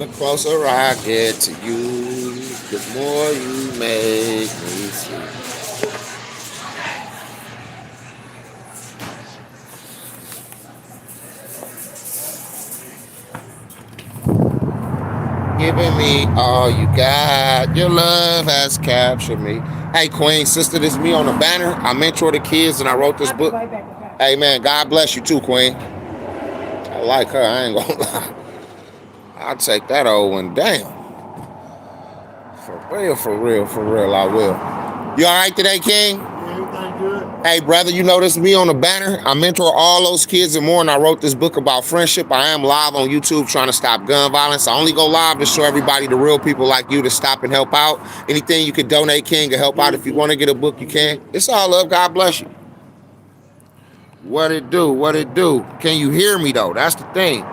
The closer I get to you, the more you make me see. Giving me all you got. Your love has captured me. Hey, Queen, sister, this is me on the banner. I mentor the kids and I wrote this book. Hey, man, God bless you too, Queen. I like her. I ain't gonna lie. I'll take that old one. Damn. For real, for real, I will. You all right today, King? Everything good? Hey, brother, you know this is me on the banner. I mentor all those kids and more, and I wrote this book about friendship. I am live on YouTube trying to stop gun violence. I only go live to show everybody the real people like you to stop and help out. Anything you can donate, King, to help out. If you want to get a book, you can. It's all love. God bless you. What it do? What it do? Can you hear me, though? That's the thing.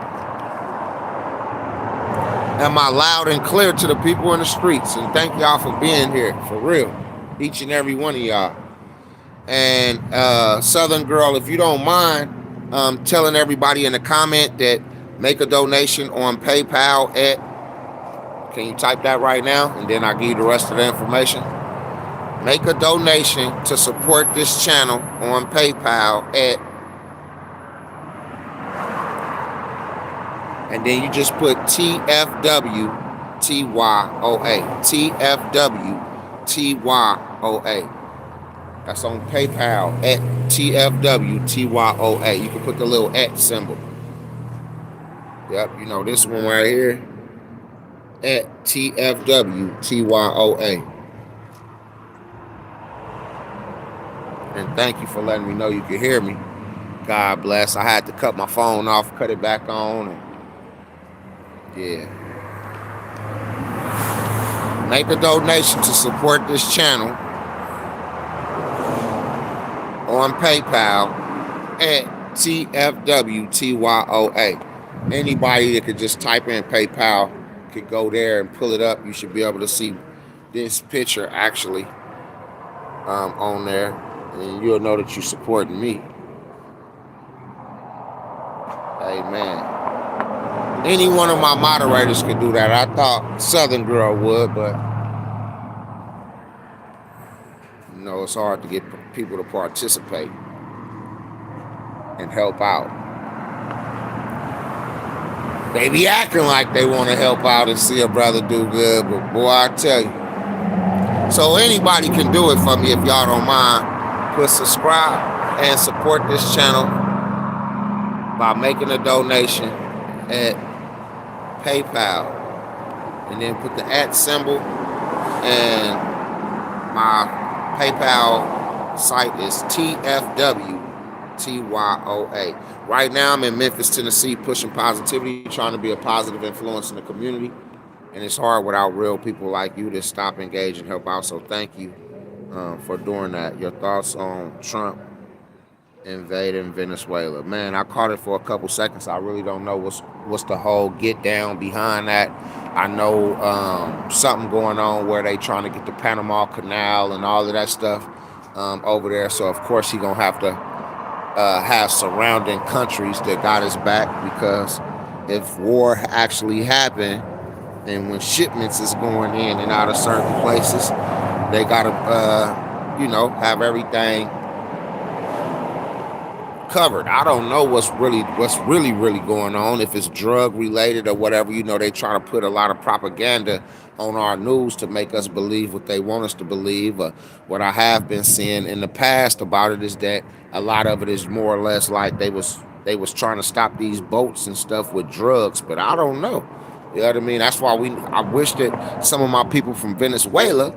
Am I loud and clear to the people in the streets? And thank y'all for being here, for real. Each and every one of y'all. And Southern Girl, if you don't mind telling everybody in the comment that make a donation on PayPal at, can you type that right now? And then I'll give you the rest of the information. Make a donation to support this channel on PayPal at, and then you just put TFW TYOA. TFW TYOA. That's on PayPal at TFWTYOA. You can put the little at symbol. Yep, you know this one right here. At TFWTYOA. And thank you for letting me know you can hear me. God bless. I had to cut my phone off, cut it back on. And yeah. Make a donation to support this channel on PayPal at TFWTYOA. Anybody that could just type in PayPal could go there and pull it up. You should be able to see this picture actually on there, and you'll know that you're supporting me. Amen. Any one of my moderators could do that. I thought Southern Girl would, but you know, it's hard to get people to participate and help out. They be acting like they want to help out and see a brother do good, but boy, I tell you. So anybody can do it for me if y'all don't mind. Put subscribe and support this channel by making a donation at PayPal. And then put the at symbol, and my PayPal site is TFWTYOA. Right now, I'm in Memphis, Tennessee, pushing positivity, trying to be a positive influence in the community. And it's hard without real people like you to stop, engage, and help out. So thank you for doing that. Your thoughts on Trump invading Venezuela? Man, I caught it for a couple seconds. I really don't know what's the whole get down behind that. I know something going on where they trying to get the Panama Canal and all of that stuff over there. So of course he gonna have to have surrounding countries that got his back, because if war actually happened and when shipments is going in and out of certain places, they gotta have everything covered. I don't know what's really going on, if it's drug related or whatever. You know, they try to put a lot of propaganda on our news to make us believe what they want us to believe. What I have been seeing in the past about it is that a lot of it is more or less like they was trying to stop these boats and stuff with drugs, but I don't know. You know what I mean? That's why I wish that some of my people from Venezuela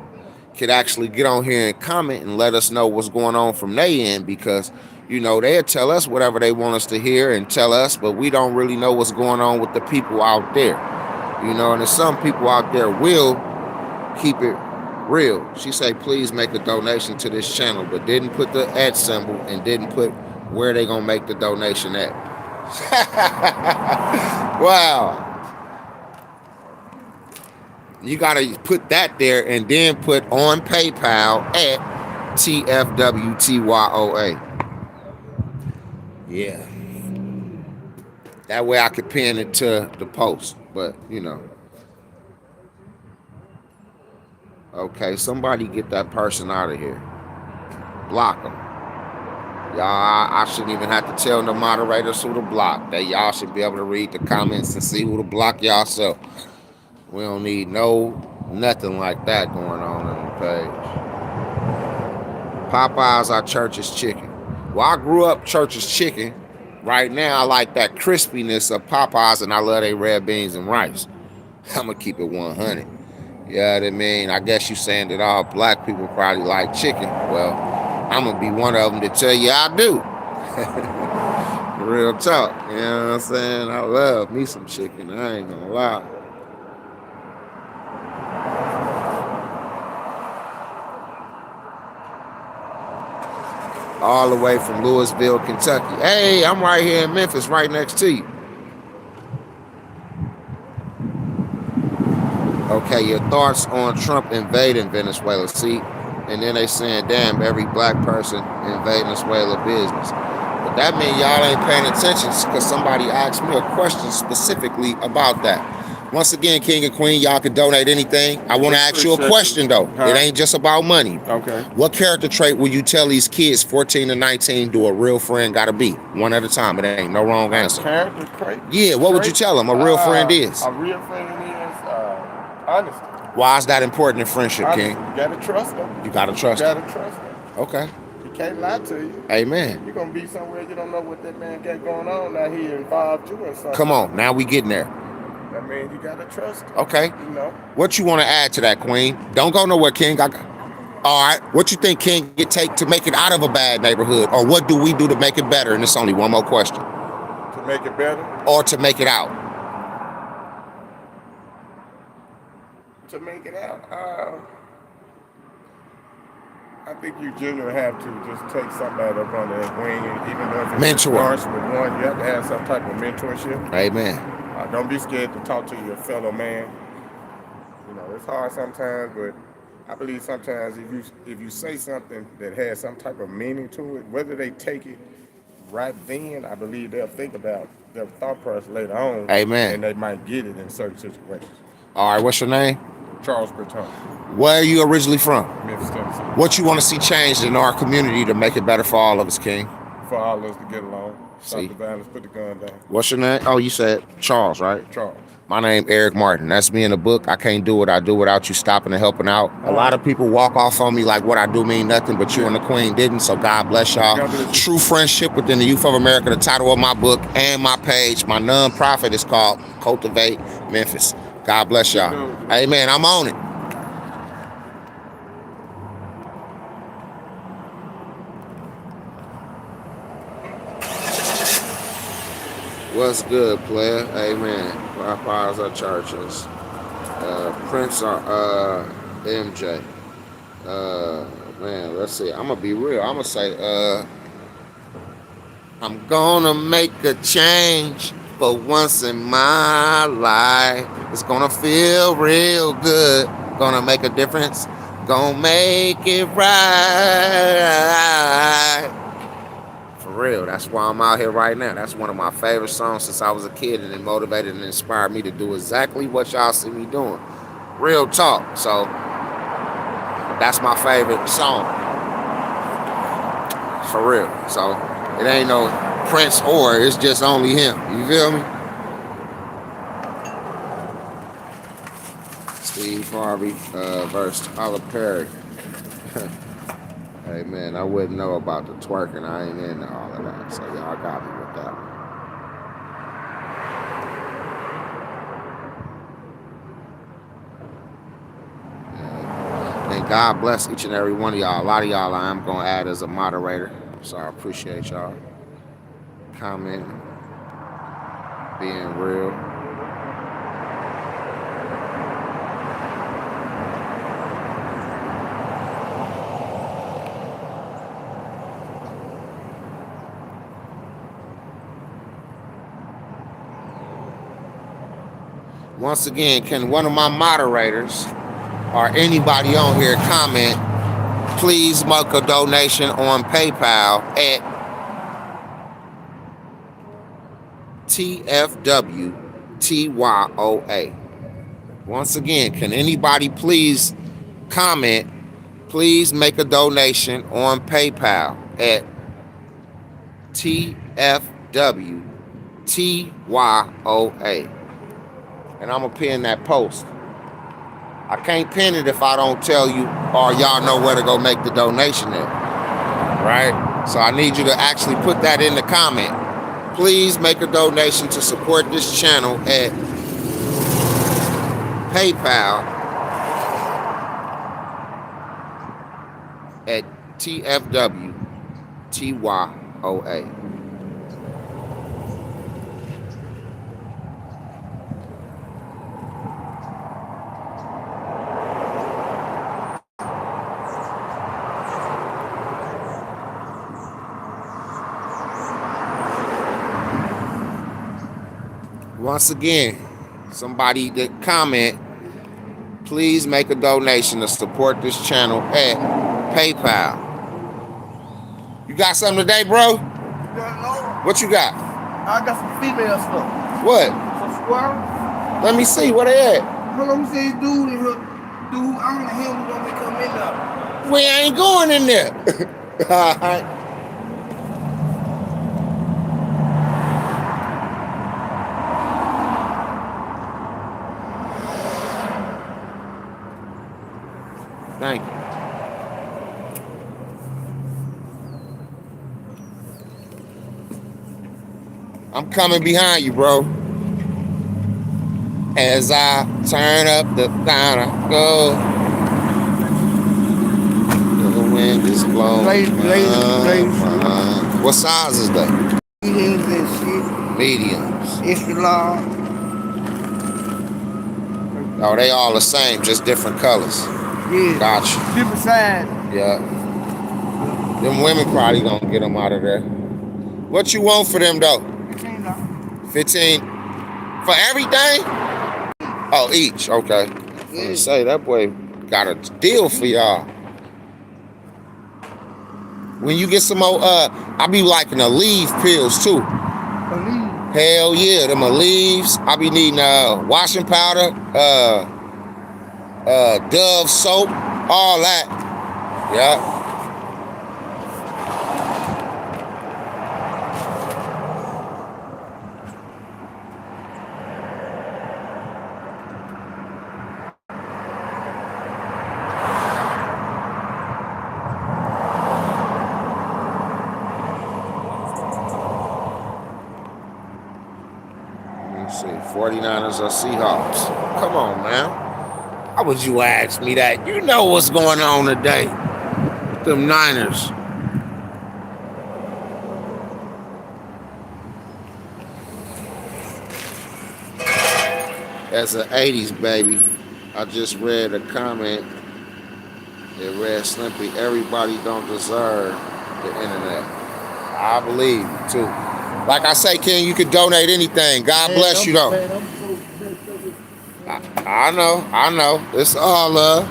could actually get on here and comment and let us know what's going on from their end, because you know, they'll tell us whatever they want us to hear and tell us, but we don't really know what's going on with the people out there. You know, and there's some people out there will keep it real. She say, please make a donation to this channel, but didn't put the at symbol and didn't put where they gonna make the donation at. Wow. You gotta put that there and then put on PayPal at TFWTYOA. Yeah. That way I could pin it to the post. But, you know, Okay, somebody get that person out of here. Block them. Y'all, I shouldn't even have to tell the moderators who to block. Y'all should be able to read the comments and see who to block y'all. So we don't need nothing like that going on the page. Popeyes, our church's chicken. Well, I grew up church's chicken. Right now, I like that crispiness of Popeyes, and I love their red beans and rice. I'm gonna keep it 100. You know what I mean? I guess you saying that all black people probably like chicken. Well, I'm gonna be one of them to tell you I do. Real talk. You know what I'm saying? I love me some chicken. I ain't gonna lie. All the way from Louisville, Kentucky. Hey, I'm right here in Memphis, right next to you. Okay, your thoughts on Trump invading Venezuela? See, and then they saying, damn, every black person invade Venezuela business. But that means y'all ain't paying attention because somebody asked me a question specifically about that. Once again, King and Queen, y'all can donate anything. I want to ask you a question, though. It ain't just about money. Okay. What character trait will you tell these kids, 14 to 19, do a real friend got to be? One at a time. It ain't no wrong answer. Character trait? Yeah, what would you tell them a real friend is? A real friend is honesty. Why is that important in friendship, Honesty. King? You gotta trust them. You gotta trust You them. gotta trust them. Okay. He can't lie to you. Amen. You're gonna be somewhere you don't know what that man got going on. Now he involved you in something. Come on, now we getting there. That means you gotta trust him. Okay. You know. What you want to add to that, Queen? Don't go nowhere, King. All right. What you think, King, it take to make it out of a bad neighborhood, or what do we do to make it better? And it's only one more question. To make it better. Or to make it out. To make it out, I think you generally have to just take somebody up under his wing, and even though if it's Mentor. harsh with one, you have to have some type of mentorship. Amen. Don't be scared to talk to your fellow man. You know, it's hard sometimes, but I believe sometimes if you say something that has some type of meaning to it, whether they take it right then, I believe they'll think about their thought process later on. Amen. And they might get it in certain situations. All right, what's your name? Charles Breton. Where are you originally from? Memphis, Tennessee. What you want to see changed in our community to make it better for all of us, King? For all of us to get along. Stop See? the violence, put the gun down. What's your name? Oh, you said Charles, right? Charles. My name Eric Martin. That's me in the book. I can't do what I do without you stopping and helping out. A lot of people walk off on me like what I do mean nothing, but you and the Queen didn't, so God bless y'all. God bless you. True Friendship Within the Youth of America, the title of my book and my page. My non-profit is called Cultivate Memphis. God bless y'all. Amen. I'm on it. What's good, player? Amen. Popeyes are churches. Prince are MJ. Man, let's see. I'm gonna be real. I'm gonna say, I'm gonna make a change for once in my life. It's gonna feel real good. Gonna make a difference. Gonna make it right. For real, that's why I'm out here right now. That's one of my favorite songs since I was a kid, and it motivated and inspired me to do exactly what y'all see me doing. Real talk. So that's my favorite song. For real. So it ain't no Prince or, it's just only him. You feel me? Steve Harvey versus Tyler Perry. Hey man, I wouldn't know about the twerking. I ain't into all of that. So y'all got me with that one. And God bless each and every one of y'all. A lot of y'all I'm going to add as a moderator. So I appreciate y'all commenting, being real. Once again, can one of my moderators or anybody on here comment, please make a donation on PayPal at TFWTYOA. Once again, can anybody please comment, please make a donation on PayPal at TFWTYOA. And I'm going to pin that post. I can't pin it if I don't tell you or y'all know where to go make the donation at. Right? So I need you to actually put that in the comment. Please make a donation to support this channel at PayPal at TFWTYOA. Once again, somebody that comment, please make a donation to support this channel at PayPal. You got something today, bro? No. What you got? I got some female stuff. What? Some squirrels. Let me see. Where they at? Hold on, see dude in here. Dude, I don't know him gonna be coming in there. We ain't going in there. All right. Thank you. I'm coming behind you, bro. As I turn up the down, I go. The wind is blowing. What size is that? Mediums and shit. Mediums. Extra large. Oh, they all the same, just different colors. Yeah. Gotcha. Different size. Yeah. Them women probably gonna get them out of there. What you want for them though? $15. 15 for everything? Oh, each. Okay. Yeah. Say that boy got a deal for y'all. When you get some more, I be liking the leaf pills too. Hell yeah, them leaves. I be needing washing powder, Dove soap, all that. Yeah. Let me see, 49ers or Seahawks. Come on, man. How would you ask me that? You know what's going on today. Them Niners. As an 80s baby, I just read a comment. It read simply, everybody don't deserve the internet. I believe you too. Like I say, King, you can donate anything. God bless you though. I know. It's all love.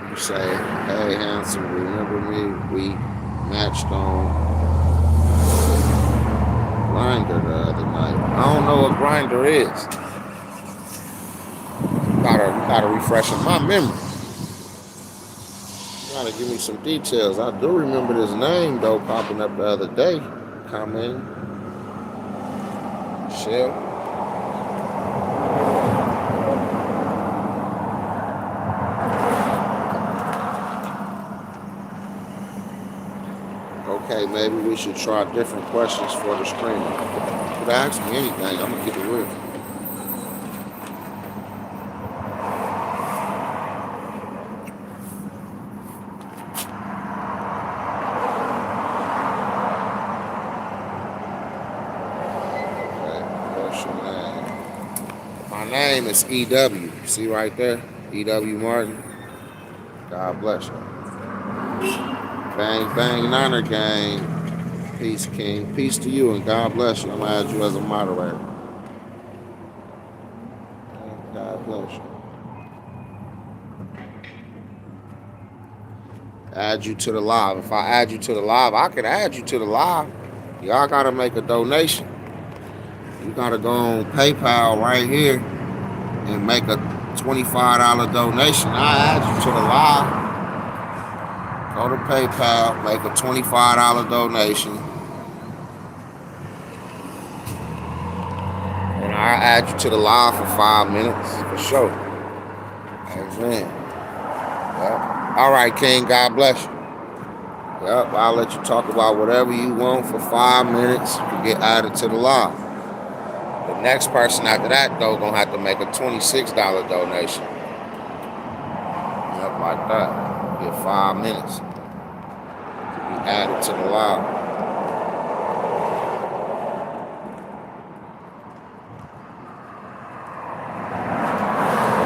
You say, hey, handsome, remember me? We matched on Grindr the other night. I don't know what Grindr is. Gotta refresh my memory. Gotta give me some details. I do remember this name though popping up the other day. Come in. Shell. Okay, maybe we should try different questions for the streamer. You could ask me anything, I'm gonna keep it real. Okay, what's your name? My name is EW. See right there? EW Martin. God bless you. Bang, bang, Niner gang. Peace, King. Peace to you, and God bless you. I'm going to add you as a moderator. God bless you. Add you to the live. If I add you to the live, I can add you to the live. Y'all got to make a donation. You got to go on PayPal right here and make a $25 donation. I add you to the live. Go to PayPal, make a $25 donation, and I add you to the live for 5 minutes for sure. Amen. Yep. All right, King. God bless you. Yep. I'll let you talk about whatever you want for 5 minutes to get added to the live. The next person after that, though, gonna have to make a $26 donation. Yep, like that. Get 5 minutes to be added to the live.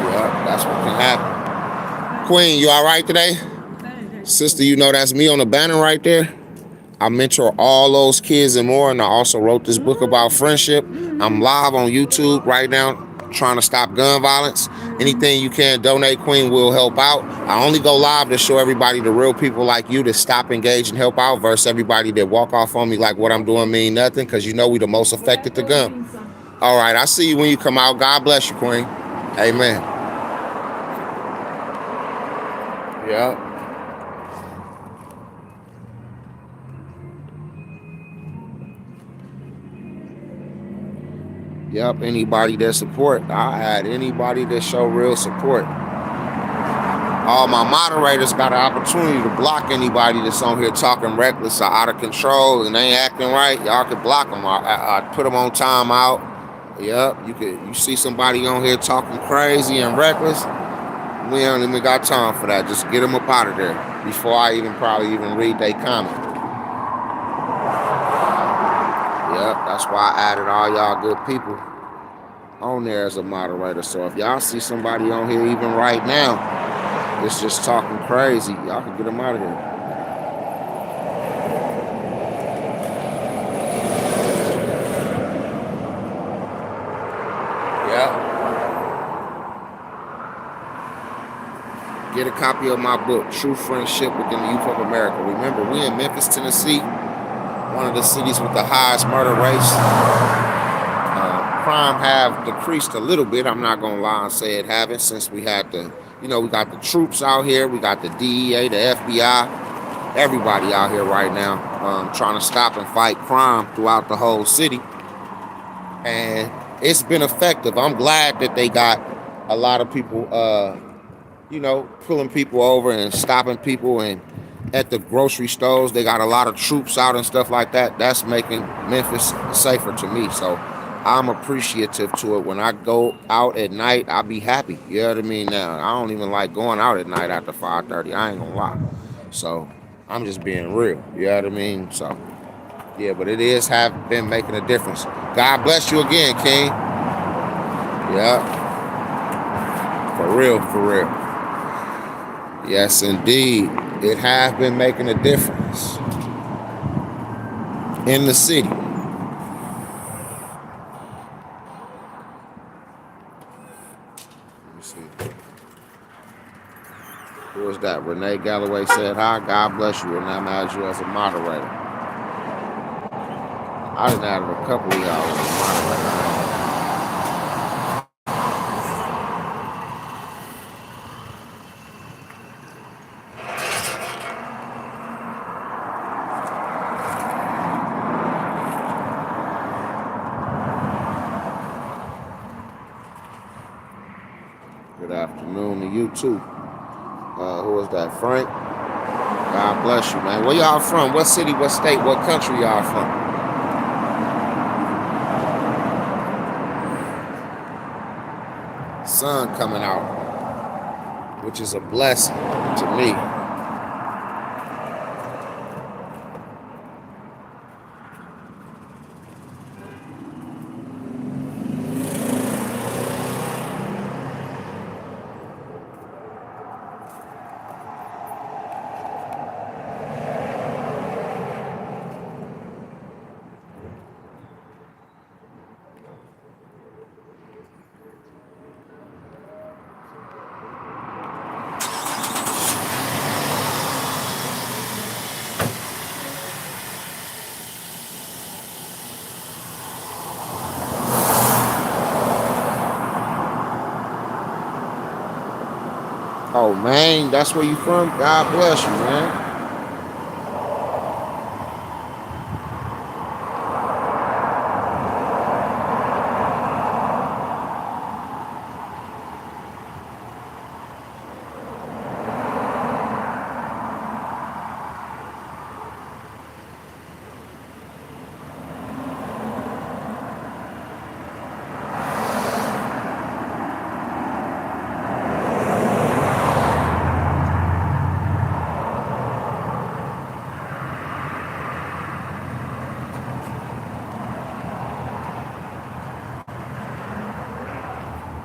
Yep, that's what can happen. Queen, you all right today? Sister, you know that's me on the banner right there. I mentor all those kids and more, and I also wrote this book about friendship. I'm live on YouTube right now trying to stop gun violence. Anything you can donate, Queen, will help out. I only go live to show everybody the real people like you that stop, engage, and help out versus everybody that walk off on me like what I'm doing mean nothing, because you know we the most affected to gun. All right, I see you when you come out. God bless you, Queen. Amen. Yeah. Yep, anybody that support. I had anybody that show real support. All my moderators got an opportunity to block anybody that's on here talking reckless or out of control and ain't acting right. Y'all could block them. I put them on timeout. Yep, you see somebody on here talking crazy and reckless. We ain't even got time for that. Just get them up out of there before I probably even read their comment. Yep, that's why I added all y'all good people on there as a moderator. So if y'all see somebody on here even right now that's just talking crazy, y'all can get them out of here. Yep. Get a copy of my book, True Friendship Within the Youth of America. Remember, we in Memphis, Tennessee, one of the cities with the highest murder rates. Crime have decreased a little bit. I'm not going to lie and say it haven't, since we had we got the troops out here. We got the DEA, the FBI, everybody out here right now trying to stop and fight crime throughout the whole city. And it's been effective. I'm glad that they got a lot of people pulling people over and stopping people, and at the grocery stores they got a lot of troops out and stuff like that. That's making Memphis safer to me, so I'm appreciative to it. When I go out at night, I be happy. You know what I mean? Now I don't even like going out at night after 5:30. I ain't gonna lie. So I'm just being real. You know what I mean? So yeah, but it have been making a difference. God bless you again, King. Yeah, for real, for real. Yes, indeed. It has been making a difference in the city. Let me see. Who was that? Renee Galloway said hi. God bless you, and I'm adding you as a moderator. I done added a couple of y'all as a moderator. Good afternoon to you too. Who was that? Frank? God bless you, man. Where y'all from? What city, what state, what country y'all from? Sun coming out, which is a blessing to me. Oh, Maine, that's where you from? God bless you, man.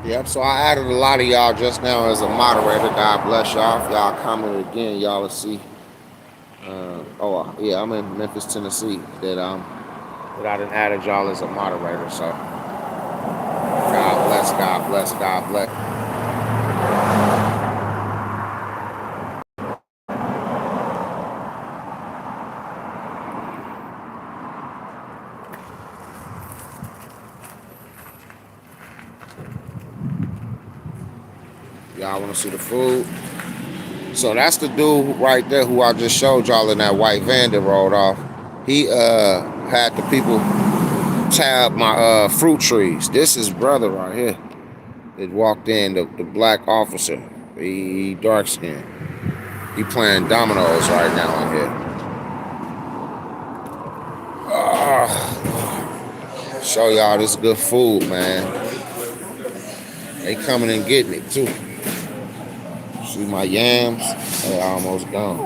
Yep, so I added a lot of y'all just now as a moderator. God bless y'all. If y'all comment again, y'all will see. Yeah, I'm in Memphis, Tennessee. That I done added y'all as a moderator. So God bless, God bless, God bless. Y'all want to see the food? So that's the dude right there who I just showed y'all in that white van that rolled off. He had the people tab my fruit trees. This is brother right here that walked in, the black officer. He dark skinned. He playing dominoes right now in here. Show y'all this good food, man. They coming and getting it too. See my yams? They almost gone.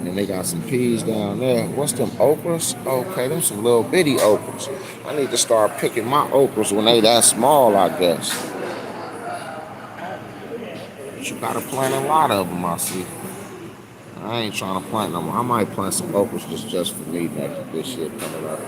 And they got some peas down there. What's them okras? Okay, them some little bitty okras. I need to start picking my okras when they that small, I guess. But you gotta plant a lot of them, I see. I ain't trying to plant them. I might plant some okras just for me next this shit coming up.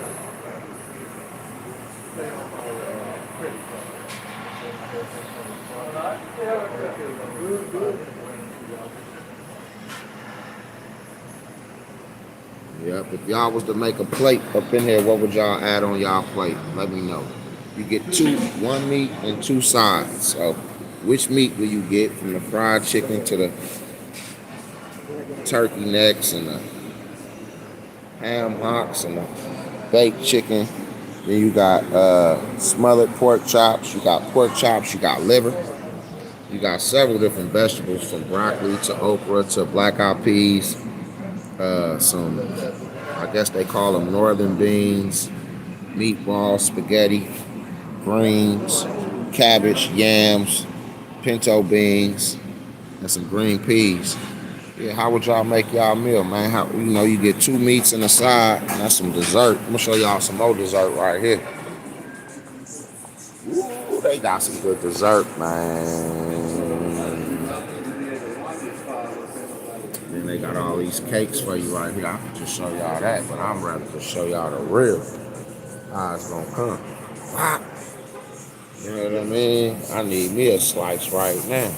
Yep, if y'all was to make a plate up in here, what would y'all add on y'all plate? Let me know. You get one meat and two sides. So which meat will you get, from the fried chicken to the turkey necks and the ham hocks and the baked chicken? Then you got smothered pork chops, you got pork chops, you got liver. You got several different vegetables, from broccoli to okra to black eyed peas, some, I guess they call them northern beans, meatballs, spaghetti, greens, cabbage, yams, pinto beans, and some green peas. Yeah, how would y'all make y'all meal, man? How, you get two meats and a side, and that's some dessert. I'm gonna show y'all some more dessert right here. Ooh, they got some good dessert, man. Then they got all these cakes for you right here. I could just show y'all that, but I'm rather just show y'all the real. How it's gonna come. Ah. You know what I mean? I need me a slice right now.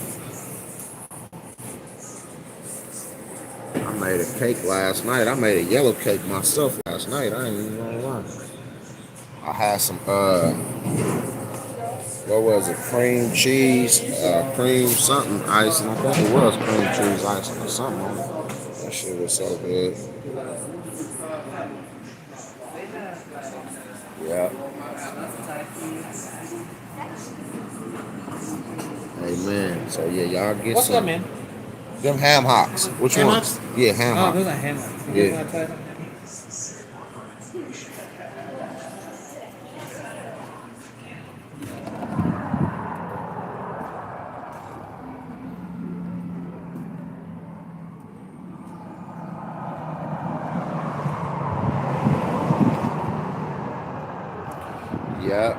I made a cake last night. I made a yellow cake myself last night. I ain't even gonna lie. I had some what was it? Cream cheese, cream something icing. I think it was cream cheese icing or something on it. That shit was so good. Yeah. Amen. So yeah, y'all get What's some. up, man? Them ham hocks. Which Ham ones? hocks? Yeah, ham Oh, hocks. those are ham hocks. You Yeah. guys want to try them? Yep.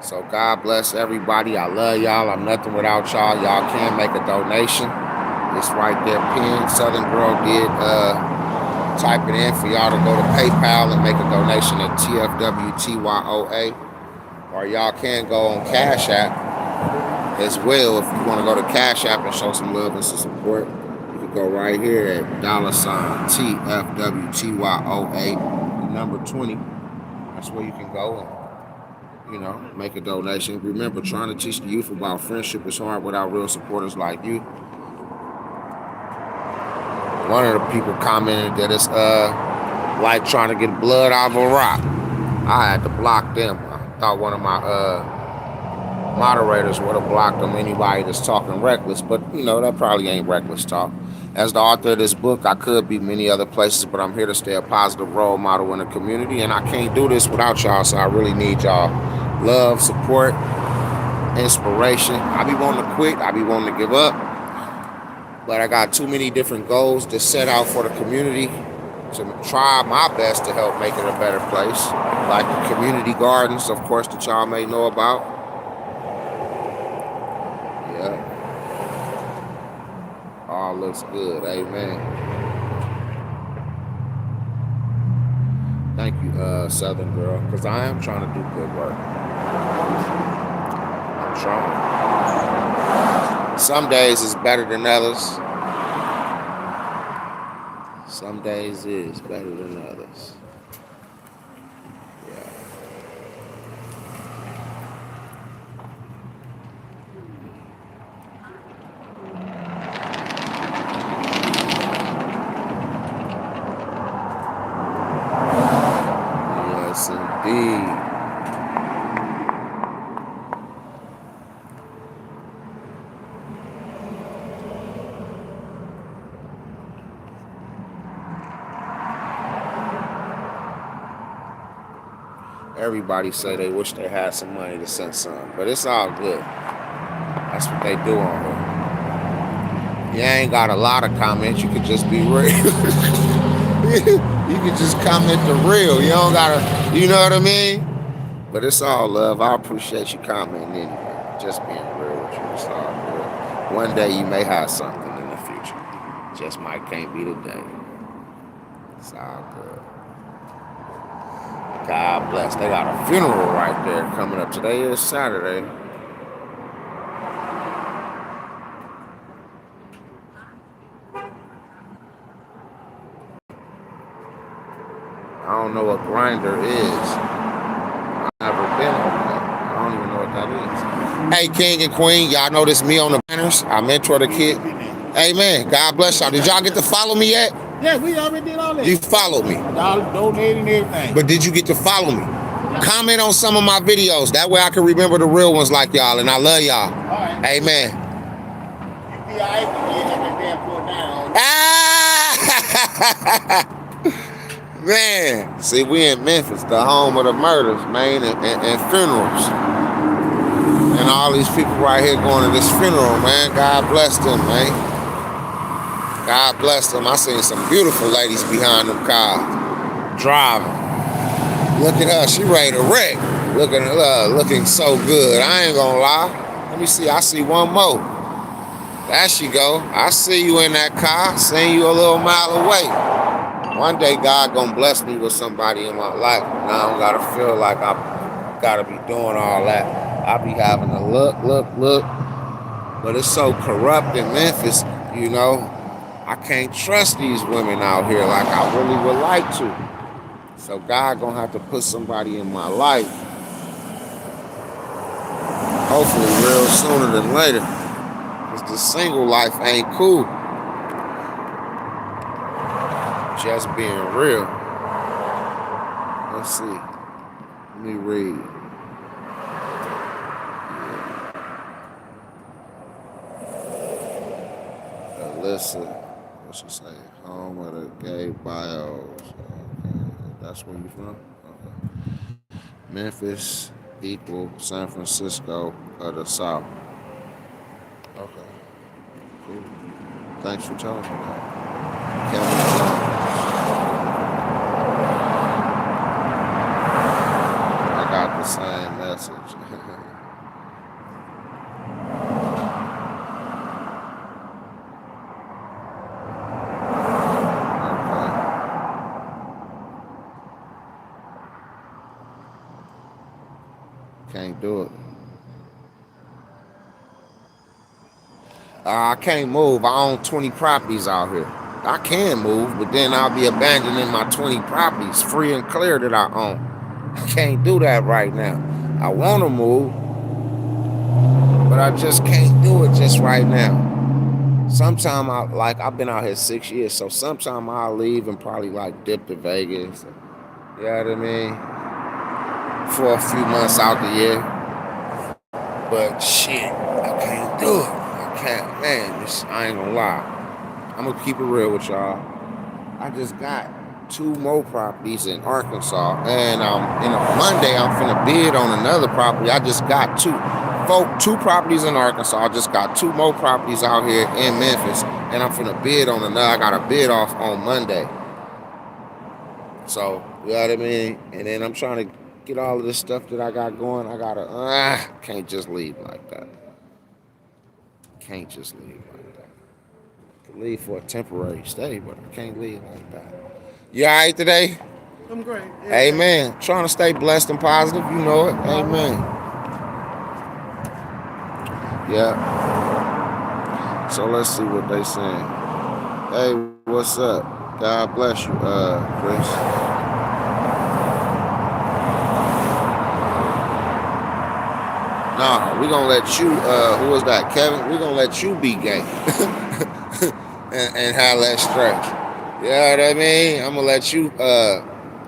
So God bless everybody. I love y'all. I'm nothing without y'all. Y'all can make a donation. It's right there pinned. Southern Girl did type it in for y'all to go to PayPal and make a donation at TFWTYOA. Or y'all can go on Cash App as well. If you want to go to Cash App and show some love and some support, you can go right here at $TFWTYOA, number 20. That's where you can go and make a donation. Remember, trying to teach the youth about friendship is hard without real supporters like you. One of the people commented that it's like trying to get blood out of a rock. I had to block them. I thought one of my moderators would have blocked them, anybody that's talking reckless, but that probably ain't reckless talk. As the author of this book, I could be many other places, but I'm here to stay a positive role model in the community, and I can't do this without y'all, so I really need y'all love, support, inspiration. I be wanting to quit, I be wanting to give up, but I got too many different goals to set out for the community to try my best to help make it a better place, like the community gardens, of course, that y'all may know about. Yeah. All looks good. Amen. Thank you, Southern Girl, because I am trying to do good work. I'm trying. Some days is better than others. Some days is better than others. Yeah. Yes, indeed. Everybody say they wish they had some money to send some, but it's all good. That's what they do on here. You ain't got a lot of comments. You could just be real. You could just comment the real. You don't gotta, you know what I mean? But it's all love. I appreciate you commenting anyway. Just being real with you. It's all good. One day you may have something in the future. Just might can't be today. It's all good. God bless. They got a funeral right there coming up. Today is Saturday. I don't know what Grinder is. I've never been on that. I don't even know what that is. Hey, King and Queen, y'all notice me on the banners? I mentor the kid. Hey, man, God bless y'all. Did y'all get to follow me yet? Yeah, we already did all that. You followed me. Y'all donated and everything. But did you get to follow me? Comment on some of my videos. That way I can remember the real ones like y'all, and I love y'all. All right. Amen. You be all right when you have that damn pull down. Ah! Man, see, we in Memphis, the home of the murders, man, and funerals. And all these people right here going to this funeral, man. God bless them, man. God bless them. I seen some beautiful ladies behind them cars driving. Look at her, she ready to wreck. Looking so good. I ain't gonna lie. Let me see, I see one more. There she go. I see you in that car, seeing you a little mile away. One day God gonna bless me with somebody in my life. Now I don't gotta feel like I gotta be doing all that. I be having to look. But it's so corrupt in Memphis, I can't trust these women out here like I really would like to. So God gonna have to put somebody in my life, hopefully real sooner than later, because the single life ain't cool. Just being real. Let's see. Let me read. Alyssa, what's she say? Home of the gay bios. That's where you from? Okay. Memphis equal San Francisco of the South. Okay. Cool. Thanks for telling me that. Kevin Jones. I got the same message. Can't do it. I can't move. I own 20 properties out here. I can move, but then I'll be abandoning my 20 properties free and clear that I own. I can't do that right now. I want to move, but I just can't do it just right now. Sometime I've been out here 6 years, so sometime I'll leave and probably like dip to Vegas. You know what I mean? For a few months out the year. But shit, I can't do it. I can't, man. I ain't gonna lie. I'm gonna keep it real with y'all. I just got 2 more properties in Arkansas, and Monday I'm finna bid on another property. I just got two properties in Arkansas. I just got 2 more properties out here in Memphis, and I'm finna bid on another. I got a bid off on Monday. So you know what I mean. And then I'm trying to get all of this stuff that I got going. I gotta can't just leave like that. Can't just leave like that. I can leave for a temporary stay, but I can't leave like that. You all right today? I'm great. Yeah. Amen. Trying to stay blessed and positive, you know it. Amen. Yeah. So let's see what they saying. Hey, what's up? God bless you, Chris. Nah, we gonna let you, who was that, Kevin? We gonna let you be gay. and have that stretch. You know what I mean? I'm gonna let you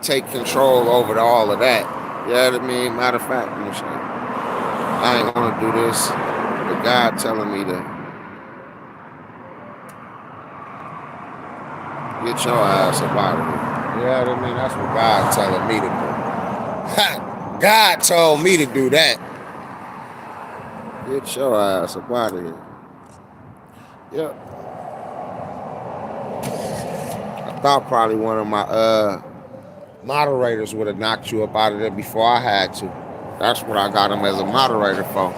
take control over all of that. You know what I mean? Matter of fact, let me show you. I ain't gonna do this. But God telling me to get your ass up out of here. You know what I mean? That's what God telling me to do. God told me to do that. Get your ass up out of here. Yep. I thought probably one of my moderators would have knocked you up out of there before I had to. That's what I got him as a moderator for.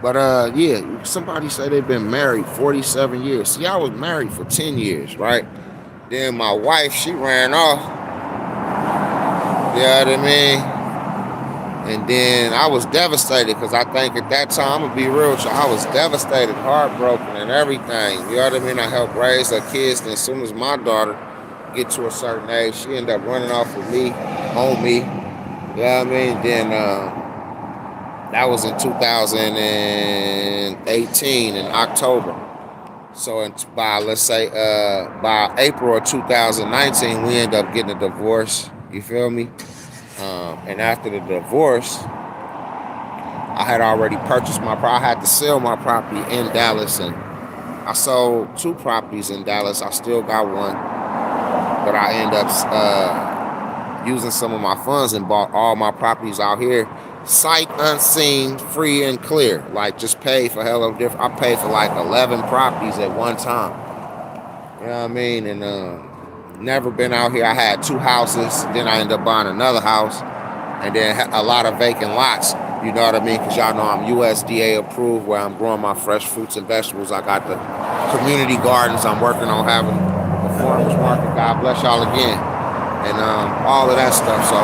But yeah, somebody say they've been married 47 years. See, I was married for 10 years, right? Then my wife, she ran off. You know what I mean? And then I was devastated because I think at that time, I'm going to be real with you, I was devastated, heartbroken and everything. You know what I mean? I helped raise her kids. And as soon as my daughter get to a certain age, she ended up running off with me, on me. You know what I mean? Then that was in 2018 in October. So by, let's say, by April of 2019, we ended up getting a divorce. You feel me? And after the divorce, I had already purchased my property. I had to sell my property in Dallas, and I sold 2 properties in Dallas. I still got one, but I end up using some of my funds and bought all my properties out here, sight unseen, free and clear. Like just paid for hell of different. I paid for like 11 properties at one time. You know what I mean? And never been out here. I had 2 houses. Then I ended up buying another house. And then a lot of vacant lots. You know what I mean? Because y'all know I'm USDA approved where I'm growing my fresh fruits and vegetables. I got the community gardens. I'm working on having the farmers market. God bless y'all again. And all of that stuff. So,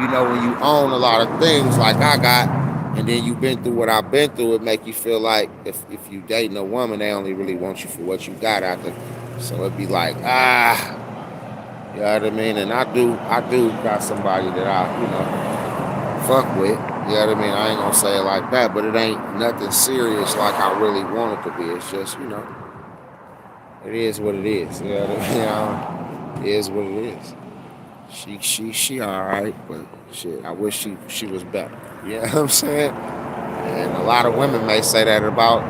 you know, when you own a lot of things like I got, and then you've been through what I've been through, it make you feel like if you dating a woman, they only really want you for what you got out there. So it'd be like, you know what I mean? And I do got somebody that I, fuck with. You know what I mean? I ain't gonna say it like that, but it ain't nothing serious like I really want it to be. It's just, it is what it is. You know what I mean? It is what it is. She all right, but shit, I wish she was better. You know what I'm saying? And a lot of women may say that about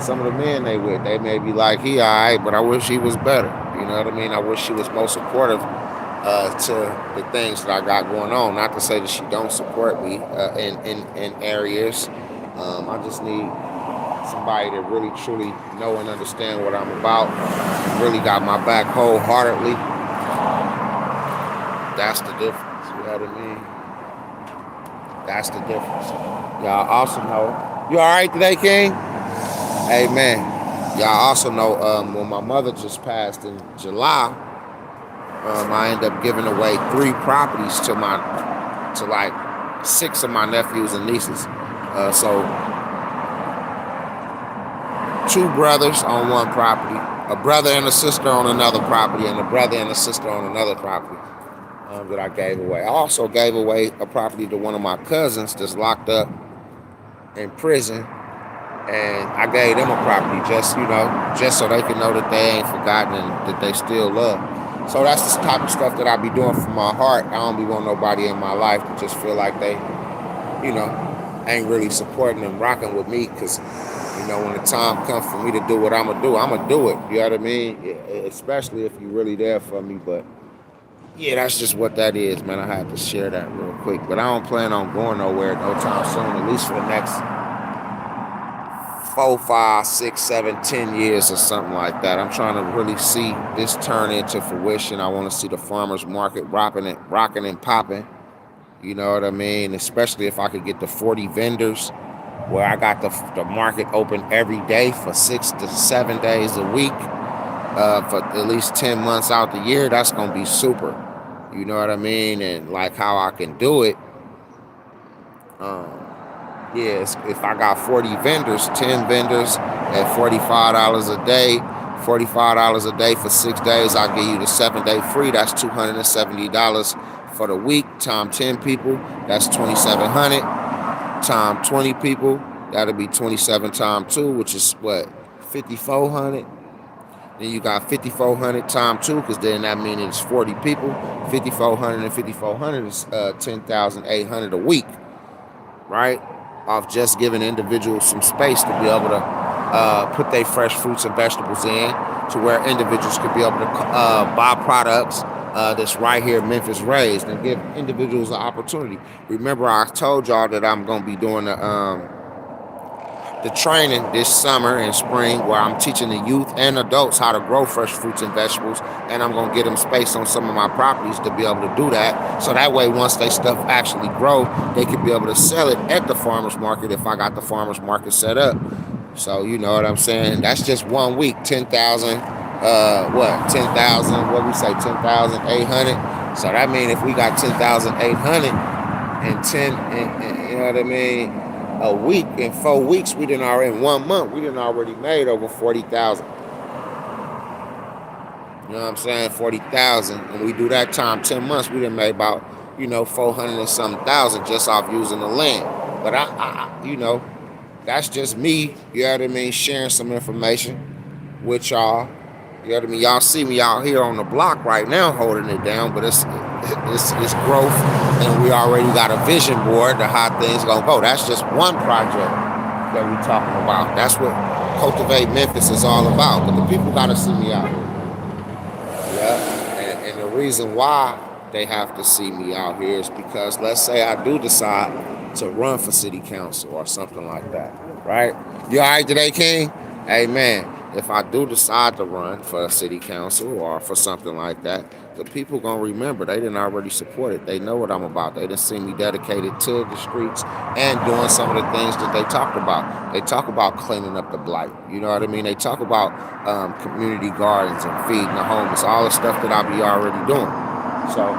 some of the men they with. They may be like, he all right, but I wish he was better. You know what I mean? I wish she was more supportive to the things that I got going on. Not to say that she don't support me in areas. I just need somebody that really truly know and understand what I'm about. Really got my back wholeheartedly. That's the difference. You know what I mean? That's the difference. Y'all also know. You all right today, King? Amen. Y'all also know when my mother just passed in July, I ended up giving away 3 properties to like 6 of my nephews and nieces. So 2 brothers on one property, a brother and a sister on another property, and a brother and a sister on another property. that I gave away. I also gave away a property to one of my cousins that's locked up in prison, and I gave them a property just so they can know that they ain't forgotten and that they still love. So that's the type of stuff that I be doing from my heart. I don't be want nobody in my life to just feel like they, ain't really supporting and rocking with me, because when the time comes for me to do what I'm gonna do it. You know what I mean? Especially if you're really there for me. But yeah, that's just what that is, man. I had to share that real quick. But I don't plan on going nowhere no time soon, at least for the next 4, 5, 6, 7, 10 years or something like that. I'm trying to really see this turn into fruition. I want to see the farmers market rocking and popping. You know what I mean? Especially if I could get the 40 vendors where I got the market open every day for 6 to 7 days a week for at least 10 months out the year. That's going to be super. You know what I mean? And like how I can do it. Yes, if I got 40 vendors, 10 vendors at $45 a day, $45 a day for 6 days, I'll give you the 7-day free. That's $270 for the week. Time 10 people, that's $2,700. Time 20 people, that'll be 27 times 2, which is what, $5,400. Then you got 5,400 times 2, because then that means it's 40 people. 5,400 and 5,400 is 10,800 a week, right? Off just giving individuals some space to be able to put their fresh fruits and vegetables in, to where individuals could be able to buy products that's right here Memphis raised, and give individuals an opportunity. Remember, I told y'all that I'm going to be doing the training this summer and spring, where I'm teaching the youth and adults how to grow fresh fruits and vegetables, and I'm going to get them space on some of my properties to be able to do that, so that way once they stuff actually grow, they could be able to sell it at the farmers market if I got the farmers market set up. So you know what I'm saying? That's just 1 week, 10,000, 10,000, what we say, 10,800. So that means if we got 10,800 and 10, and you know what I mean, a week, in 4 weeks, in 1 month, we done already made over 40,000. You know what I'm saying? 40,000. When we do that time 10 months, we done made about, 400 and some thousand just off using the land. But I that's just me, you know what I mean, sharing some information with y'all. You know what I mean? Y'all see me out here on the block right now holding it down, but it's growth, and we already got a vision board to how things gonna go. That's just one project that we talking about. That's what Cultivate Memphis is all about. But the people gotta see me out here. Yeah, and the reason why they have to see me out here is because, let's say I do decide to run for city council or something like that, right? You all right today, King? Hey, man. If I do decide to run for a city council or for something like that, the people gonna remember they didn't already support it. They know what I'm about. They didn't see me dedicated to the streets and doing some of the things that they talked about. They talk about cleaning up the blight. You know what I mean? They talk about community gardens and feeding the homeless, all the stuff that I be already doing. So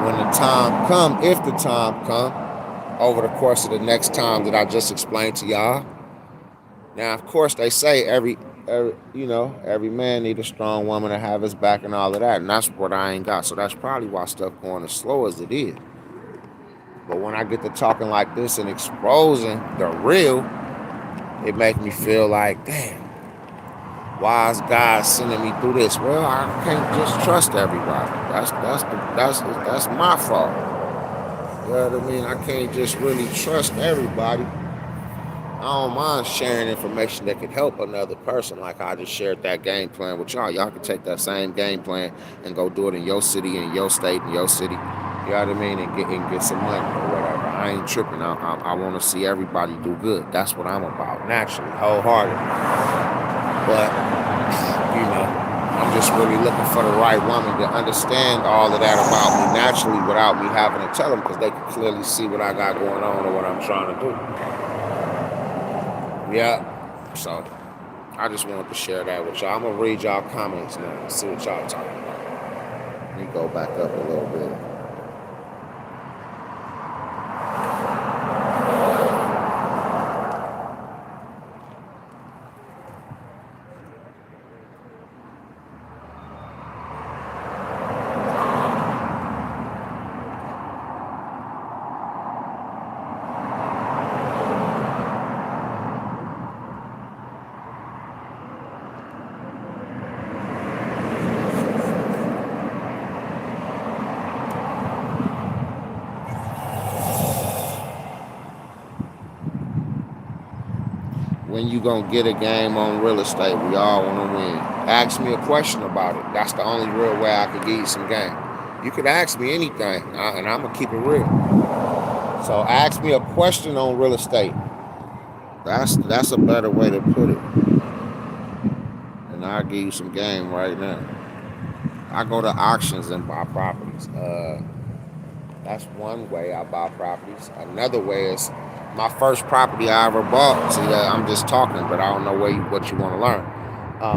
when the time come, if the time come, over the course of the next time that I just explained to y'all. Now, of course, they say every man need a strong woman to have his back and all of that, and that's what I ain't got. So that's probably why stuff going as slow as it is. But when I get to talking like this and exposing the real, it makes me feel like, damn, why is God sending me through this? Well, I can't just trust everybody. That's my fault. You know what I mean? I can't just really trust everybody. I don't mind sharing information that could help another person, like I just shared that game plan with y'all. Y'all can take that same game plan and go do it in your city, in your state, in your city. You know what I mean? And get some money or whatever. I ain't tripping. I want to see everybody do good. That's what I'm about, naturally, wholeheartedly. But, I'm just really looking for the right woman to understand all of that about me naturally without me having to tell them, because they can clearly see what I got going on or what I'm trying to do. Yeah, so I just wanted to share that with y'all. I'm going to read y'all comments now and see what y'all talking about. Let me go back up a little bit. when you gonna get a game on real estate? We all want to win. Ask me a question about it. That's the only real way I could give you some game. You could ask me anything, and I'm gonna keep it real. So ask me a question on real estate. That's a better way to put it. And I'll give you some game right now. I go to auctions and buy properties. That's one way I buy properties. Another way is my first property I ever bought. See, I'm just talking, but I don't know what you want to learn.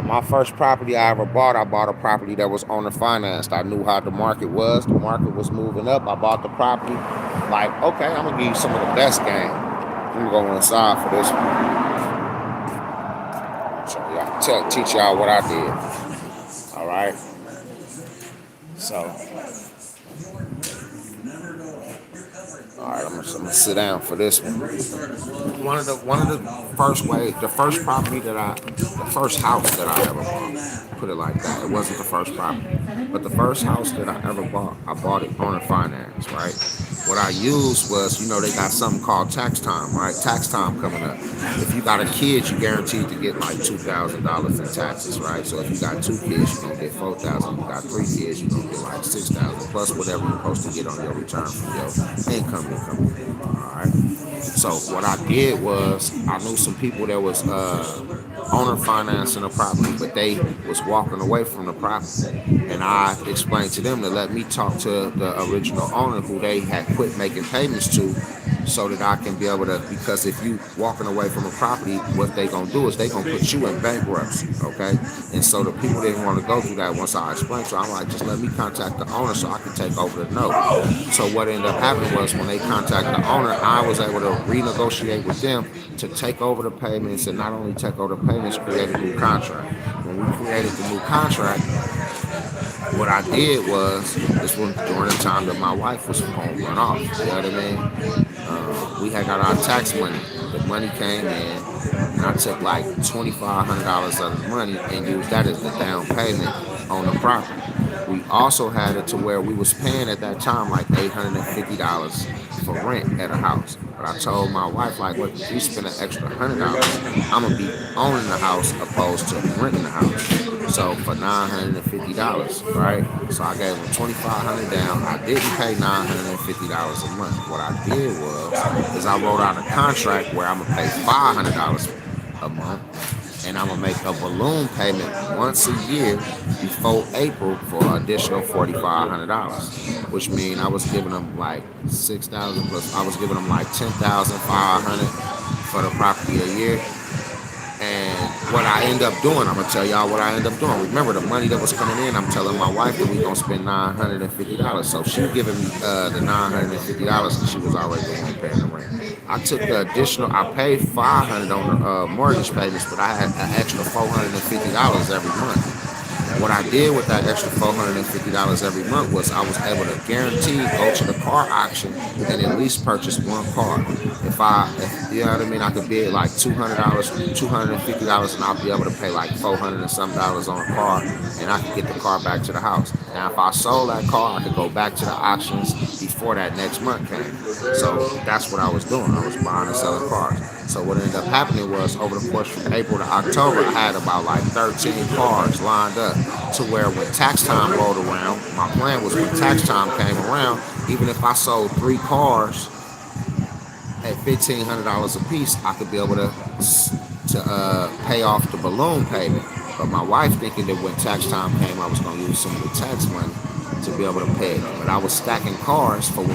My first property I ever bought, I bought a property that was owner financed. I knew how the market was. The market was moving up. I bought the property. Like, okay, I'm gonna give you some of the best game. I'm gonna go inside for this one. So teach y'all what I did. All right. So, all right, I'm gonna sit down for this one. One of the first house that I ever bought. Put it like that. It wasn't the first property, but the first house that I ever bought, I bought it owner finance, right? What I used was, they got something called tax time, right? Tax time coming up. If you got a kid, you guaranteed to get like $2,000 in taxes, right? So if you got 2 kids, you're gonna get $4,000. If you got 3 kids, you're gonna get like $6,000 plus whatever you're supposed to get on your return from your income. All right. So what I did was I knew some people that was owner financing a property, but they was walking away from the property, and I explained to them to let me talk to the original owner who they had quit making payments to, so that I can be able to, because if you walking away from a property, what they gonna do is they gonna put you in bankruptcy, okay? And so the people didn't want to go through that. Once I explained to them, I'm like, just let me contact the owner so I can take over the note. So what ended up happening was when they contacted the owner, I was able to renegotiate with them to take over the payments, and not only take over the payments, create a new contract. When we created the new contract, what I did was, this was during the time that my wife was home run off, you know what I mean? We had got our tax money. The money came in, and I took like $2,500 of the money and used that as the down payment on the property. We also had it to where we was paying at that time like $850 for rent at a house. But I told my wife, like, look, if we spend an extra $100, I'm gonna be owning the house opposed to renting the house. So for $950, right? So I gave them $2,500 down. I didn't pay $950 a month. What I did was I wrote out a contract where I'm gonna pay $500 a month, and I'm gonna make a balloon payment once a year before April for an additional $4,500, which means I was giving them like $6,000 plus. I was giving them like $10,500 for the property a year. And what I end up doing, I'm gonna tell y'all what I end up doing. Remember, the money that was coming in, I'm telling my wife that we gonna spend $950. So she giving me the $950, and she was already the one paying the rent. I took the additional. I paid $500 on the mortgage payments, but I had an extra $450 every month. What I did with that extra $450 every month was I was able to guarantee go to the car auction and at least purchase one car. If you know what I mean, I could bid like $200, $250, and I'll be able to pay like $400 and some dollars on a car, and I could get the car back to the house. Now, if I sold that car, I could go back to the auctions before that next month came. So that's what I was doing. I was buying and selling cars. So what ended up happening was, over the course from April to October, I had about like 13 cars lined up, to where when tax time rolled around, my plan was when tax time came around, even if I sold 3 cars at $1,500 a piece, I could be able to pay off the balloon payment. But my wife, thinking that when tax time came, I was going to use some of the tax money to be able to pay it. But I was stacking cars for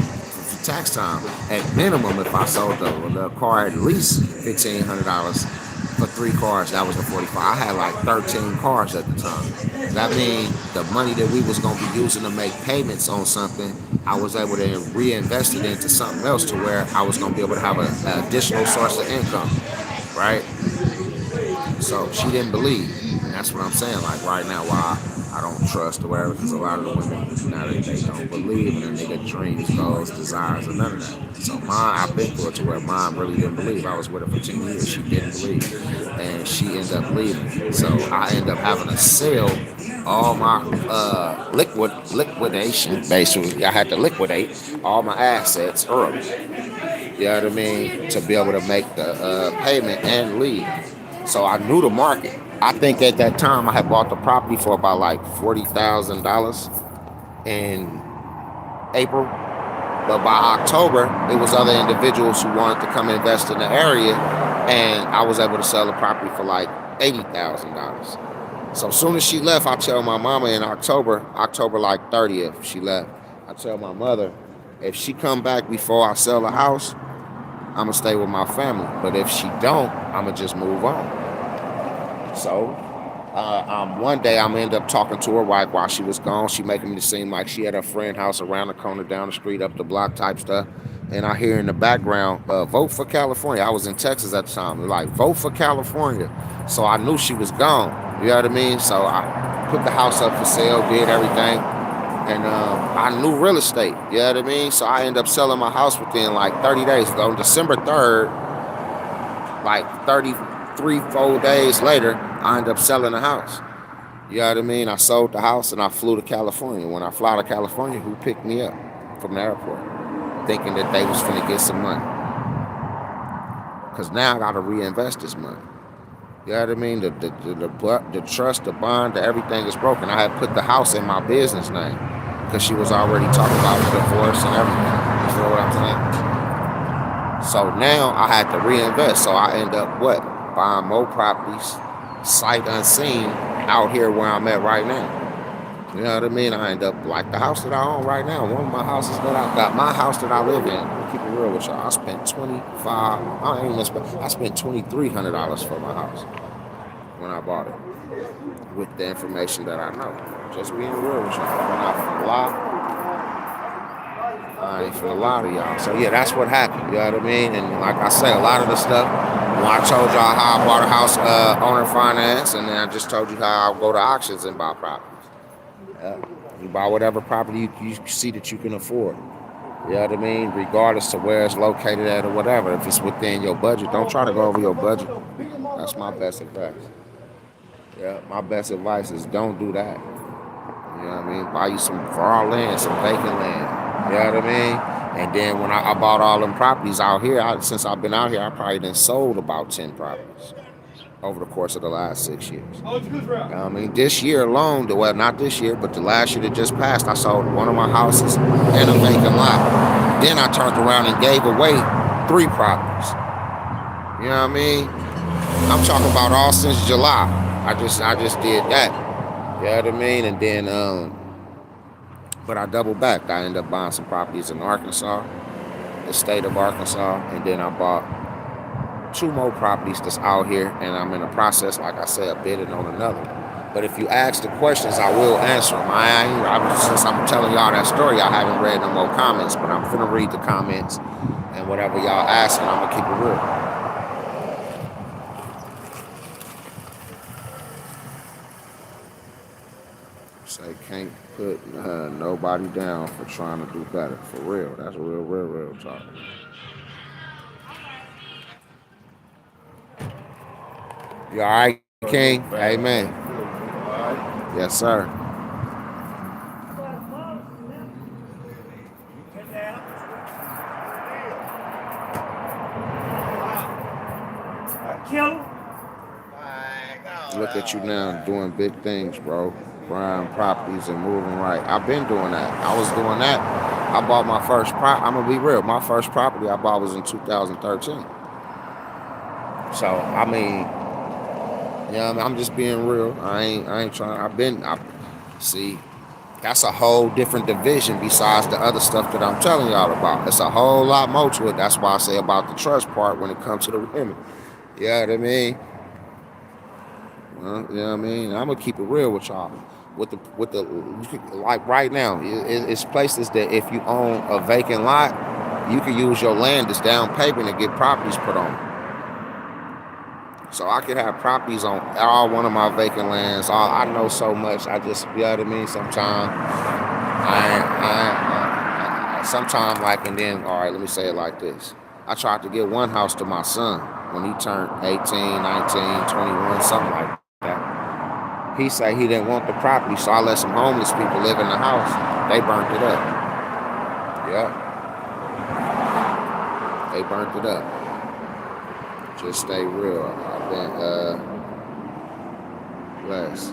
tax time. At minimum, if I sold the car at least $1,500 for 3 cars, that was the 45. I had like 13 cars at the time. That means the money that we was gonna be using to make payments on something, I was able to reinvest it into something else, to where I was gonna be able to have an additional source of income, right? So she didn't believe, and that's what I'm saying. Like right now, why I don't trust or whatever, because a lot of the women now they don't believe in a nigga dreams, goals, desires, or none of that. So mine, I've been through it to where mine really didn't believe. I was with her for 10 years. She didn't believe, and she ended up leaving. So I ended up having to sell all my liquidation. Basically, I had to liquidate all my assets early. You know what I mean? To be able to make the payment and leave. So I knew the market. I think at that time I had bought the property for about like $40,000 in April. But by October, it was other individuals who wanted to come invest in the area, and I was able to sell the property for like $80,000. So as soon as she left, I tell my mama in October like 30th, she left. I tell my mother, if she come back before I sell the house, I'ma stay with my family. But if she don't, I'ma just move on. So one day I'm end up talking to her while she was gone. She making me seem like she had her friend house around the corner, down the street, up the block type stuff. And I hear in the background, vote for California. I was in Texas at the time. Like, vote for California. So I knew she was gone. You know what I mean? So I put the house up for sale, did everything. And I knew real estate. You know what I mean? So I ended up selling my house within like 30 days. On December 3rd, like 33, 4 days later, I ended up selling the house. You know what I mean? I sold the house and I flew to California. When I fly to California, who picked me up from the airport? Thinking that they was finna get some money. Because now I got to reinvest this money. You know what I mean? The trust, the bond, everything is broken. I had put the house in my business name because she was already talking about divorce and everything. You feel what I'm saying? So now I had to reinvest. So I end up what? Buying more properties, sight unseen, out here where I'm at right now. You know what I mean? I end up like the house that I own right now. One of my houses that I got, my house that I live in. I'll keep it real with y'all. I spent I spent $2,300 for my house when I bought it, with the information that I know. Just being real with y'all. I'm not finna lie. I ain't finna lie to y'all. So yeah, that's what happened. You know what I mean? And like I say, a lot of the stuff. When I told y'all how I bought a house owner finance, and then I just told you how I go to auctions and buy properties. You buy whatever property you see that you can afford. You know what I mean? Regardless to where it's located at or whatever. If it's within your budget, don't try to go over your budget. That's my best advice. Yeah, my best advice is don't do that. You know what I mean? Buy you some raw land, some vacant land. You know what I mean? And then when I bought all them properties out here, since I've been out here, I probably done sold about 10 properties over the course of the last 6 years. I mean, this year alone, well, not this year, but the last year that just passed, I sold one of my houses and a vacant lot. Then I turned around and gave away 3 properties. You know what I mean? I'm talking about all since July. I just did that. You know what I mean? And then, but I doubled back. I ended up buying some properties in Arkansas, the state of Arkansas, and then I bought 2 more properties that's out here, and I'm in the process, like I said, of bidding on another. But if you ask the questions, I will answer them. Since I'm telling y'all that story, I haven't read no more comments, but I'm finna read the comments, and whatever y'all asking, I'm gonna keep it real. Say can't put nobody down for trying to do better. For real, that's real talk. You all right, King? Amen. Yes, sir. Look at you now doing big things, bro. Buying properties and moving right. I've been doing that. I was doing that. I bought my first I'm gonna be real. My first property I bought was in 2013. So I mean, yeah, I'm just being real. I ain't trying. See, that's a whole different division besides the other stuff that I'm telling y'all about. It's a whole lot more to it. That's why I say about the trust part when it comes to the women. You know what I mean? You know what I mean? I'm gonna keep it real with y'all. With the like right now, it's places that if you own a vacant lot, you can use your land as down payment and get properties put on. So I could have properties on all one of my vacant lands. I know so much. I just, you know what I mean? Sometimes sometimes like, and then, all right, let me say it like this. I tried to get one house to my son when he turned 18, 19, 21, something like that. He said he didn't want the property, so I let some homeless people live in the house. They burnt it up. Yep. They burnt it up. Just stay real. been blessed.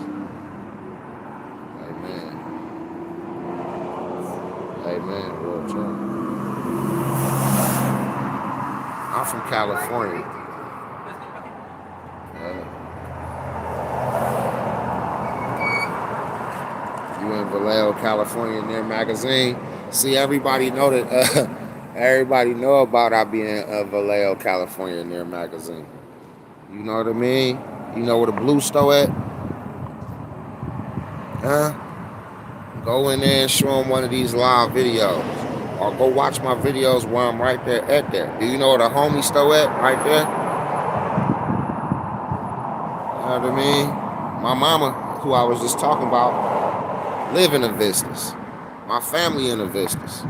Amen. Amen. Real talk. I'm from California. You in Vallejo, California, in their magazine. See, everybody know that. Everybody know about I be in Vallejo, California, in their magazine. You know what I mean? You know where the blue store at? Huh? Go in there and show them one of these live videos. Or go watch my videos while I'm right there at there. Do you know where the homie store at? Right there? You know what I mean? My mama, who I was just talking about, live in the Vistas. My family in the Vistas.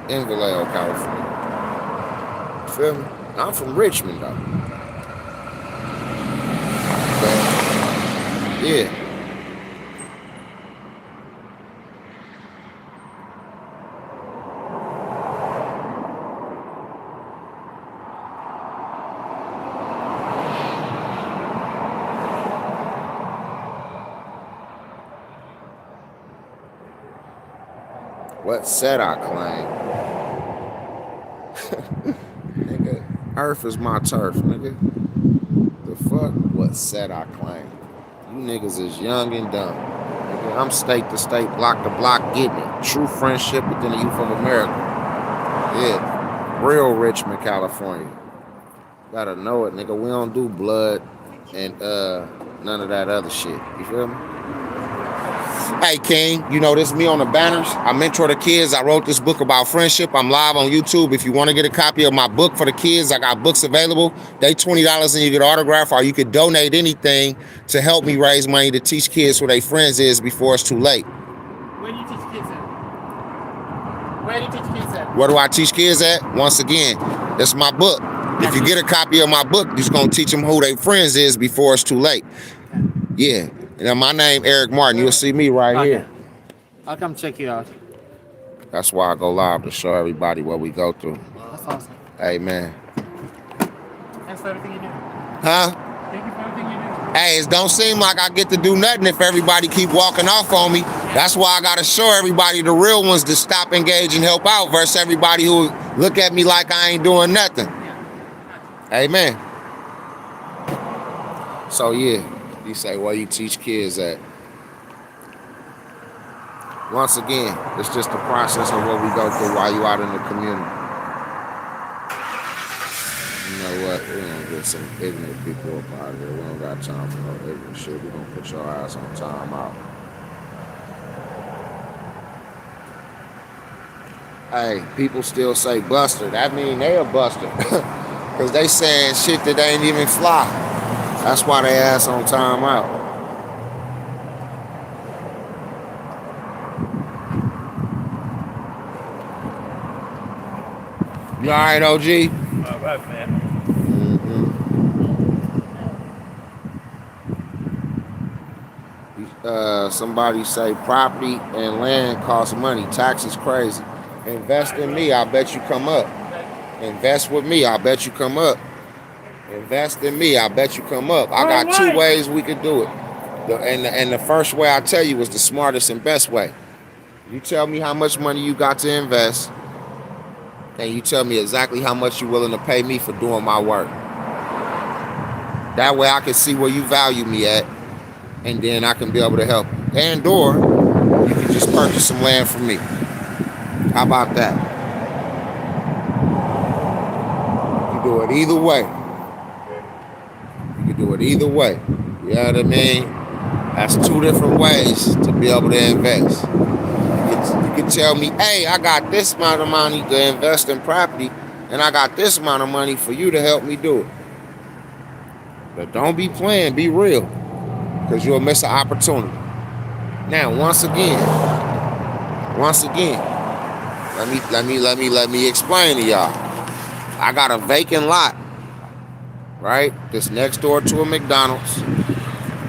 In Vallejo, California. You feel me? I'm from Richmond, though. But, yeah. What said I claim? Nigga, earth is my turf, nigga. The fuck? What said I claim? You niggas is young and dumb. Nigga, I'm state to state, block to block, getting it. True friendship within the youth of America. Yeah. Real Richmond, California. Gotta know it, nigga. We don't do blood and none of that other shit. You feel me? Hey, King, you know, this is me on the banners. I mentor the kids. I wrote this book about friendship. I'm live on YouTube. If you want to get a copy of my book for the kids, I got books available. They $20 and you get an autograph, or you could donate anything to help me raise money to teach kids who their friends is before it's too late. Where do you teach kids at? Where do you teach kids at? Where do I teach kids at? Once again, that's my book. If you get a copy of my book, you're just going to teach them who their friends is before it's too late. Yeah. And my name, Eric Martin. You'll see me right here. I'll come check you out. That's why I go live, to show everybody what we go through. That's awesome. Amen. Thanks for everything you do. Huh? Thank you for everything you do. Hey, it don't seem like I get to do nothing if everybody keep walking off on me. That's why I got to show everybody, the real ones, to stop, engage, and help out, versus everybody who look at me like I ain't doing nothing. Amen. So, yeah. You say, well, you teach kids that. Once again, it's just the process of what we go through while you out in the community. You know what? We're going to get some ignorant people up out here. We don't got time for no ignorant shit. We're going to put your ass on time out. Hey, people still say buster. That mean they a buster. Because they saying shit that ain't even fly. That's why they ass on time out. You all right, OG? All right, man. Somebody say property and land costs money. Tax is crazy. Invest in me, I bet you come up. Invest with me, I bet you come up. Invest in me, I bet you come up. I got two ways we could do it. And the first way I tell you is the smartest and best way. You tell me how much money you got to invest, and you tell me exactly how much you're willing to pay me for doing my work. That way I can see where you value me at, and then I can be able to help. And or you can just purchase some land from me. How about that? You do it either way. You can do it either way. You know what I mean? That's two different ways to be able to invest. You can tell me, hey, I got this amount of money to invest in property, and I got this amount of money for you to help me do it. But don't be playing, be real, because you'll miss an opportunity. Now, once again, let me explain to y'all. I got a vacant lot, right? That's next door to a McDonald's,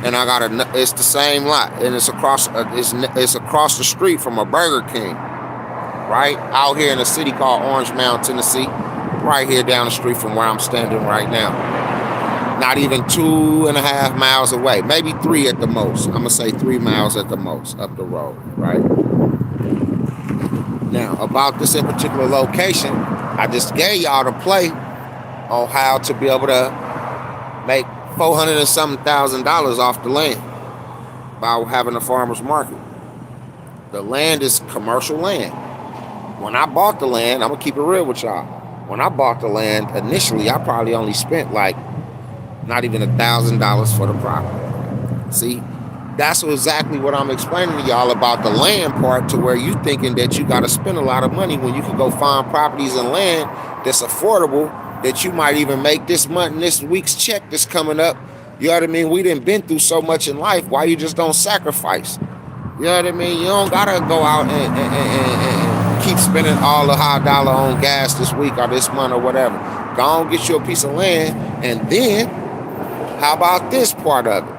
and I got it's the same lot, and it's across the street from a Burger King, right? Out here in a city called Orange Mound, Tennessee, right here down the street from where I'm standing right now. not even 2.5 miles away, maybe 3 at the most. I'm gonna say 3 miles at the most up the road, right? Now, about this in particular location, I just gave y'all the play on how to be able to make $400 and something thousand off the land by having a farmer's market. The land is commercial land. When I bought the land, I'm gonna keep it real with y'all. When I bought the land, initially, I probably only spent like not even $1,000 for the property. See, that's exactly what I'm explaining to y'all about the land part, to where you thinking that you got to spend a lot of money when you can go find properties and land that's affordable, that you might even make this month and this week's check that's coming up. You know what I mean? We done been through so much in life. Why you just don't sacrifice? You know what I mean? You don't gotta go out and keep spending all the high dollar on gas this week or this month or whatever. Go on, get you a piece of land, and then how about this part of it?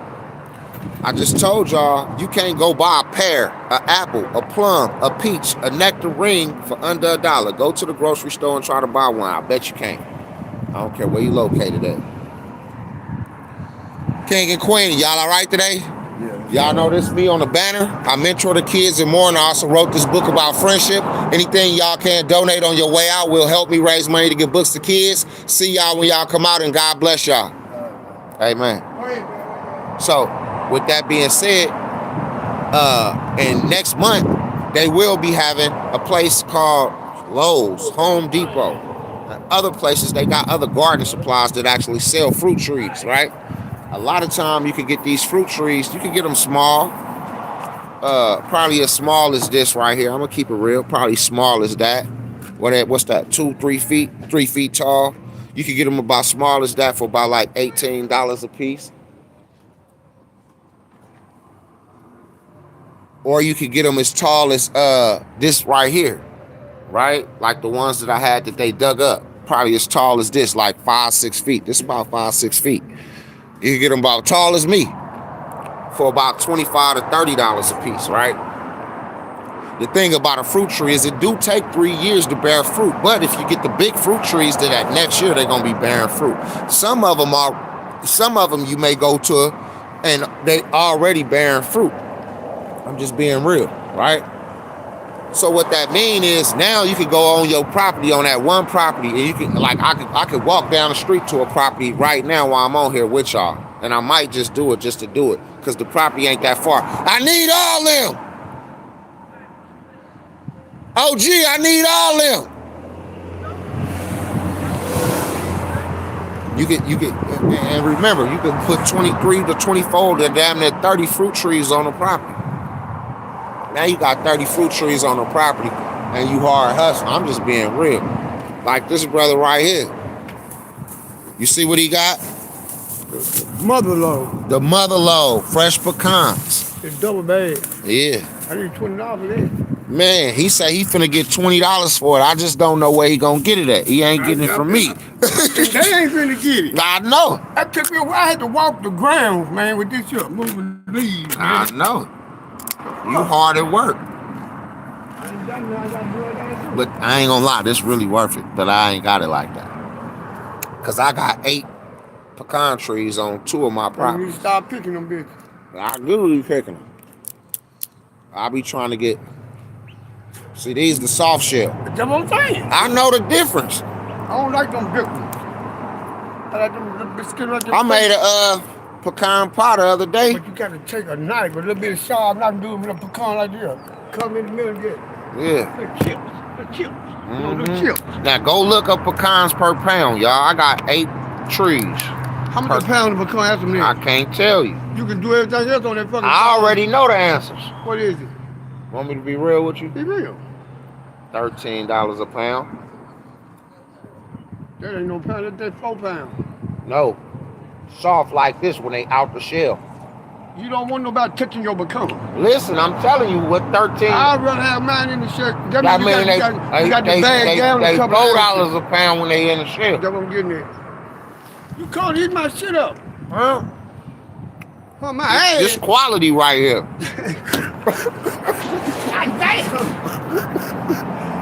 I just told y'all, you can't go buy a pear, an apple, a plum, a peach, a nectarine for under $1. Go to the grocery store and try to buy one. I bet you can't. I don't care where you located at. King and Queen, y'all all right today? Yeah. Y'all know this me on the banner. I mentor the kids and more, and I also wrote this book about friendship. Anything y'all can donate on your way out will help me raise money to give books to kids. See y'all when y'all come out, and God bless y'all. Amen. So, with that being said, and next month, they will be having a place called Lowe's, Home Depot. And other places, they got other garden supplies that actually sell fruit trees, right? A lot of time you can get these fruit trees, you can get them small, probably as small as this right here. I'm gonna keep it real, probably small as that. What's that, 2-3 feet, 3 feet tall. You can get them about small as that for about like $18 a piece. Or you could get them as tall as this right here, right? Like the ones that I had that they dug up, probably as tall as this, like 5-6 feet. This is about 5-6 feet. You can get them about tall as me for about $25 to $30 a piece, right? The thing about a fruit tree is it do take 3 years to bear fruit, but if you get the big fruit trees, then that next year they're gonna be bearing fruit. Some of them you may go to and they already bearing fruit. I'm just being real, right? So what that mean is now you can go on your property, on that one property, and you can, like, I could walk down the street to a property right now while I'm on here with y'all, and I might just do it just to do it, because the property ain't that far. I need all them. OG, I need all them. You get, and remember, you can put 23 to 24 to damn near 30 fruit trees on the property. Now you got 30 fruit trees on the property and you hard hustle. I'm just being real. Like this brother right here. You see what he got? Mother load. The mother load, fresh pecans. It's double bag. Yeah. I need $20 for that. Man, he say he finna get $20 for it. I just don't know where he gonna get it at. He ain't getting it from me. They ain't finna get it. I know. That took me a while. I had to walk the grounds, man, with this shit, moving leaves. I know. You hard at work. But I ain't gonna lie, this really worth it. But I ain't got it like that. Cause I got 8 pecan trees on 2 of my You properties. start picking them, bitch. I literally picking them. I be trying to get. See, these the soft shell. That's what I'm saying. I know the difference. I don't like them big ones. I like them biscuits like them. I made a pecan pie the other day. But you gotta take a knife, a little bit of sharp knife, and do them with a pecan like this. Come in the middle and get Yeah. the chips. The chips. You know, the chips. Now go look up pecans per pound, y'all. I got 8 trees. How much a pound of pecan has some I in? can't tell you. You can do everything else on that fucking I already know the answers. What is it? Want me to be real with you? Be real. $13 a pound. That ain't no pound, that's 4 pounds. No. Soft like this when they out the shell. You don't want nobody touching your pecan. Listen, I'm telling you what 13. I'd rather have mine in the shirt. That I means mean, you got the bag down they a couple $4 a pound when they in the shell. That's what I'm getting at. You can't eat my shit up. Huh? Oh, my ass. This quality right here. God damn.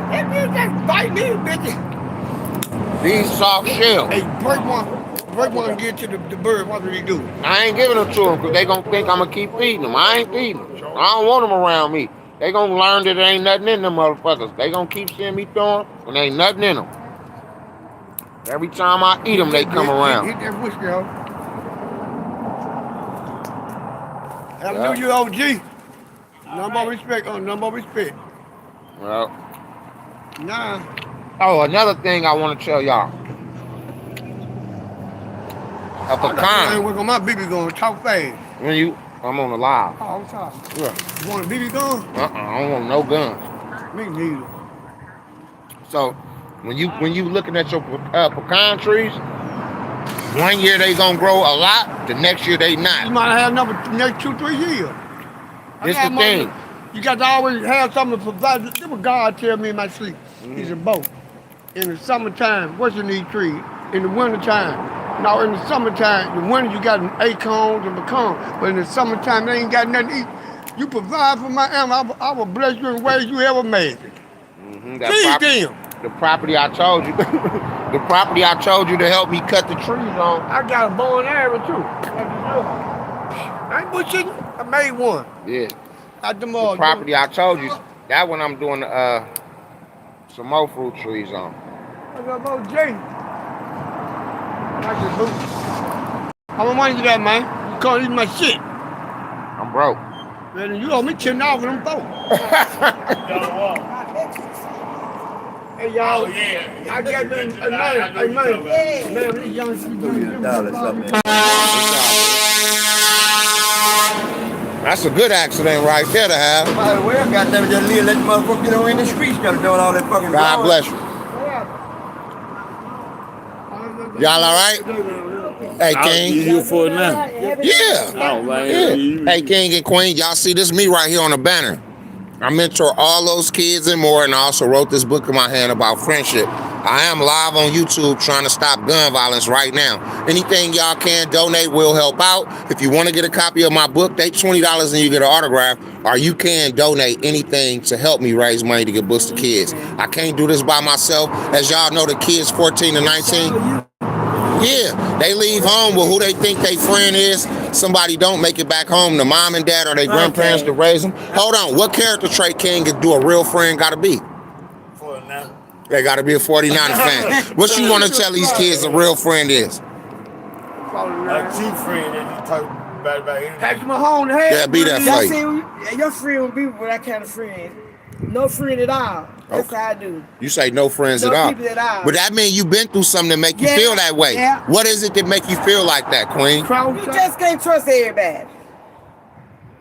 That bitch just bite me, bitch. These soft shell. Hey, break one. First one get to the bird, what do they do? I ain't giving them to them because they gonna think I'm gonna keep feeding them. I ain't feeding them. I don't want them around me. They gonna learn that there ain't nothing in them motherfuckers. They gonna keep seeing me throw them when there ain't nothing in them. Every time I eat them, they come around. Hit that whiskey, ho. Yeah. That's you, OG. Number respect, number respect. Well, Nah. oh, another thing I want to tell y'all. A I pecan. work on my BB gun, talk fast. I'm on the live. Oh, I'm sorry. Yeah. You want a BB gun? I don't want no guns. Me neither. So when you looking at your pecan trees, one year they gonna grow a lot, the next year they You not. might have another next 2-3 years. This the thing. You got to always have something to provide. This what God tell me in my sleep. He said, both. In the summertime, what's in these trees? In the wintertime. Now in the summertime, the winter you got acorns and pecans. But in the summertime, they ain't got nothing to eat. You provide for my animal, I will bless you in ways you ever made. Feed them. The property I told you. The property I told you to help me cut the trees on. I got a bow and arrow too. I ain't bullshitting. I made one. Yeah. At the The property I told you, that one I'm doing some more fruit trees on. I got about Jay. How much money you got, man? You can't eat my shit. I'm broke. Man, you owe me $10 for them folks. Hey, y'all. I got them. Hey, man. Man, these young people. That's a good accident right there to have. By the way, I got them just leave let the motherfucker get on in the streets, doing all that fucking God bless you. Y'all all right? Hey, King. You here for it now? Yeah. Oh, man. Yeah. Hey, King and Queen, y'all see this me right here on the banner. I mentor all those kids and more, and I also wrote this book in my hand about friendship. I am live on YouTube trying to stop gun violence right now. Anything y'all can donate will help out. If you want to get a copy of my book, they $20 and you get an autograph, or you can donate anything to help me raise money to get books to kids. I can't do this by myself. As y'all know, the kids 14 to 19, yeah, they leave home with who they think their friend is. Somebody don't make it back home. The mom and dad or their grandparents to raise them. Hold on, what character trait King do a real friend gotta be? 49. They gotta be a 49 fan. What you wanna tell these kids a real friend is? A cheap friend that you talk about anything. Patrick Mahomes, hey. Yeah, be that Y'all fight. see, your friend would be with that kind of friend. No friend at all. That's Okay. how I do. You say no friends No at all. people at all. But that means you've been through something that make you Yeah, feel that way. yeah. What is it that make you feel like that, Queen? You just can't trust everybody.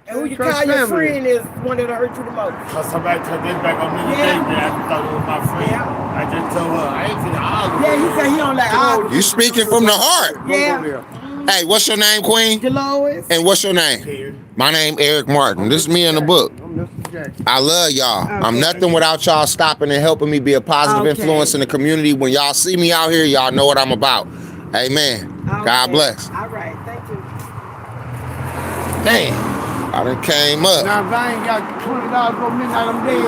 And who you Trust call your family. friend is one that'll hurt you the most. Cause somebody turned this back on me Yeah. today, man. I thought it was my friend. Yeah. I just told her, I ain't finna argue. Yeah, he said he don't like all. You speaking from the heart. Yeah. Hey, what's your name, Queen? Delois. And what's your name? Here. My name Eric Martin. This is me in the book. I'm Mr. Jackson. I love y'all. I'm Okay. nothing without y'all stopping and helping me be a positive Okay. influence in the community. When y'all see me out here, y'all know what I'm about. Amen. God Okay. bless. All right, thank you. Damn. I done came up. Now, if I ain't got $20 for midnight, I'm dead.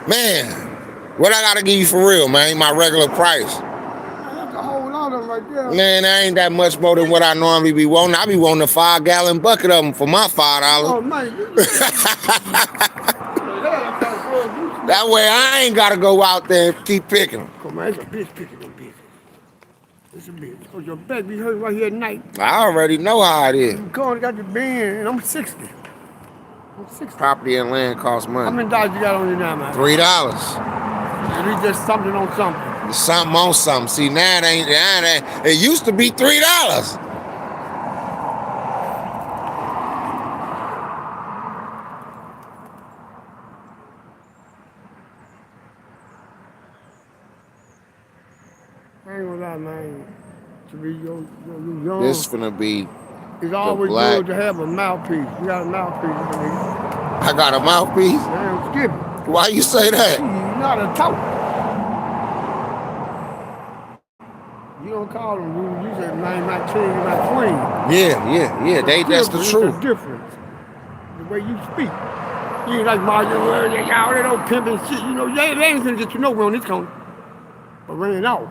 Man, what I gotta give you for real, man? My regular price. That's a whole lot of them right there. Man, that ain't that much more than what I normally be wanting. I be wanting a 5-gallon bucket of them for my $5. Oh, man. That way I ain't gotta go out there and keep picking them. Come on, it's a bitch picking them bitches. It's a bitch. Because your back be hurt right here at night. I already know how it is. You going got the bend, and I'm 60. I'm 60. Property and land costs How money. many dollars you got on you now, man? $3. At least just something on something. It's something on something. See, now it ain't. It used to be $3. I ain't gonna lie, man. To be you young, This finna be. it's always black- good to have a mouthpiece. You got a mouthpiece, nigga. I got a mouthpiece. Man, skip it. Why you say that? You know how to talk. You don't call them, you say, man, my king, my queen. Yeah. That's the It's truth. a difference. The way you speak. You ain't like Mario, y'all that old pimping shit. You know, they ain't gonna get you nowhere on this corner. or ran off.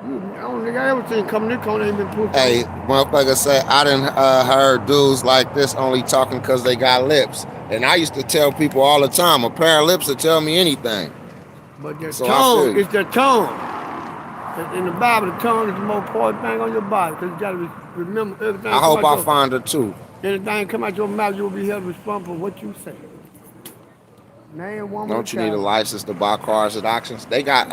I don't think I ever seen come in this corner ain't been pushed. Hey, motherfucker say I done heard dudes like this only talking because they got lips. And I used to tell people all the time, a pair of lips will tell me anything. But the So I feel tongue, you. it's the tongue. In the Bible, the tongue is the most important thing on your body because you got to remember everything. I hope come I out your- find her too. Anything come out your mouth, you will be held responsible for what you say. Man, woman, Don't you need a child. license to buy cars at auctions? They got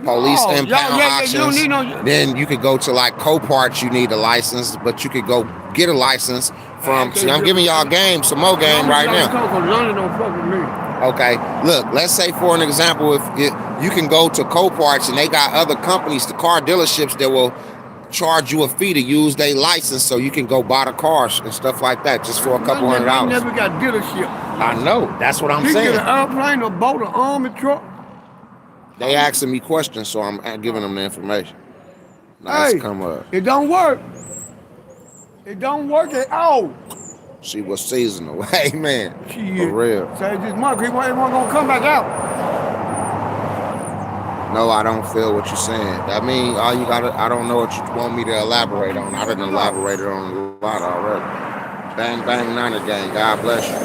police No, impound you auctions. don't need no. Then you could go to like Coparts, you need a license, but you could go get a license from. See, I'm giving y'all some more game right now. London don't fuck with me. Okay, look, let's say for an example, if you can go to Coparts and they got other companies, the car dealerships that will charge you a fee to use their license so you can go buy the cars and stuff like that just for a couple I $100. never got dealership. I know, that's what I'm You saying. get an airplane, a boat, an army truck. They asking me questions, so I'm giving them the information. Nice Hey, come up. it don't work. It don't work at all. She was seasonal. Hey man, Shit. for real. Say this month, he wasn't gonna come back out. No, I don't feel what you're saying. That mean all you gotta. I don't know what you want me to elaborate on. I didn't elaborate on a lot already. Bang bang Niner gang. God bless you.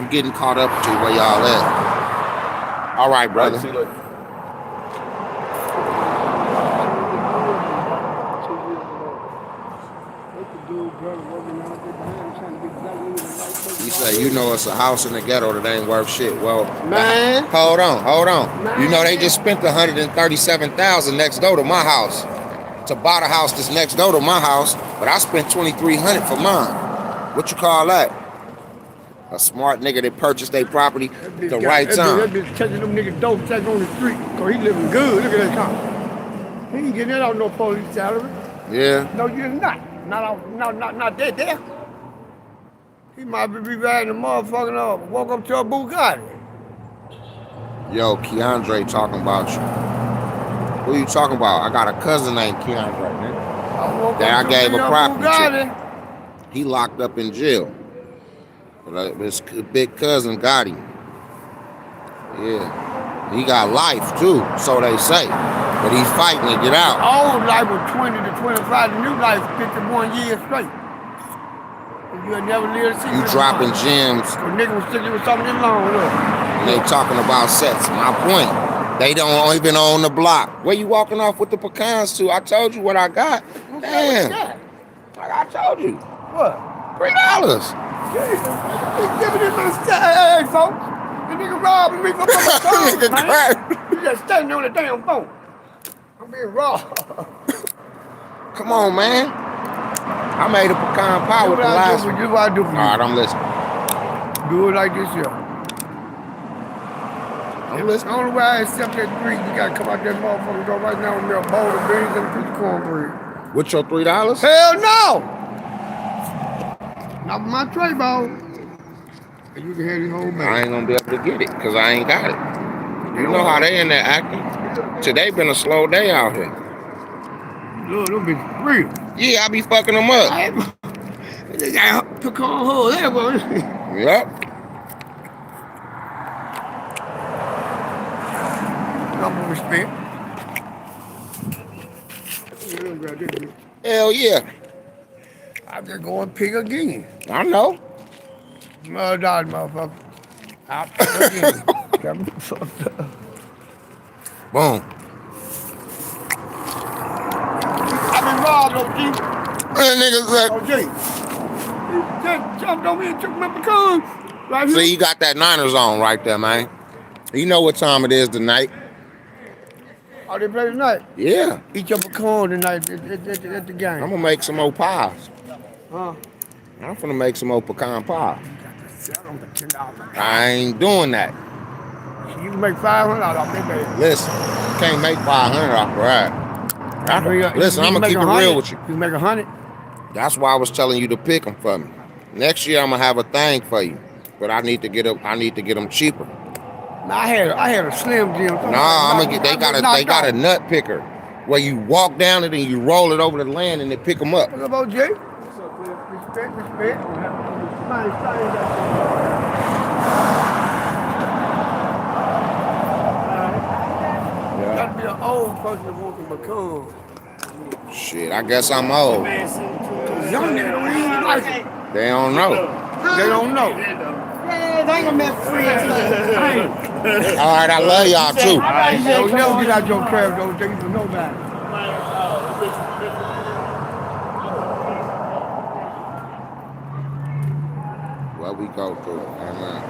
I'm getting caught up to where y'all at. All right, brother. See you later. You say you know it's a house in the ghetto that ain't worth shit. Well, Man. hold on. You know they just spent $137,000 next door to my house to buy the house that's next door to my house, but I spent $2,300 for mine. What you call that? A smart nigga that purchased their property at the right That time. bitch catching them niggas dope check on the street. Cause he living good. Look at that car. He ain't getting that out no police salary. Yeah. No, you're not. Not that there. He might be riding a motherfucking walk up to a Bugatti. Yo, Keandre talking about you. Who you talking about? I got a cousin named Keandre, man. That I gave a property to. He locked up in jail. But his big cousin got him. Yeah. He got life too, so they say. But he's fighting to get out. Old life was 20 to 25. The new life 51 years straight. You never live to see You dropping gems. A nigga was sticking with something long, look. And they talking about sets. My point. They don't even own the block. Where you walking off with the pecans to? I told you what I got. Damn. Like I told you. What? $3. Give me this little hey, folks. The nigga robbing me for my phone, Nigga man. You just standing on the damn phone. I'm being robbed. Come on, man. I made a pecan pie Do with what the I last do for one. you. Do what I do for All you. right, I'm listening. Do it like this here. I'm The listening. only way I accept that greed, you gotta come out that motherfucking door right now with me a bowl of beans and a piece of cornbread. With your $3? Hell no! Not with my tray ball. And you can have this whole I bag. ain't gonna be able to get it because I ain't got it. You know how they in there acting. Today been a slow day out here. Look, them bitches real. Yeah, I be fucking them up. They got pecan hood there, boy. Yep. Number respect. You don't got this bitch. Hell yeah. I just go and pick again. I know. $1 motherfucker. I'll pick again. Got me fucked up. Boom. I been robbed, OG. That nigga said, OG. He just jumped on me and took my pecan. Right here. see, you got that Niners on right there, man. You know what time it is tonight. Oh, they play tonight. Yeah. Eat your pecan tonight at the game. I'm gonna make some more pies. Huh? I'm finna make some more pecan pie. Sell them for $10. I ain't doing that. You can make $500 off that baby. Listen, you can't make 500 off the ride. Listen, I'm gonna keep it real with you. You can make 100. That's why I was telling you to pick them for me. Next year I'm gonna have a thing for you, but I need to get them cheaper. Now, I had a Slim Jim. Nah, I'm gonna get. They got a nut picker where you walk down it and you roll it over the land and they pick them up. What about Jay? What's up, man? Respect. gotta be an old person to want to become. Shit, I guess I'm old. Man, send it to us. Young nigga don't even like it. They don't know. They don't know. Yeah, they ain't gonna make friends. All right, I love y'all too. Don't never get out your crib, those things for nobody. What we go through, amen.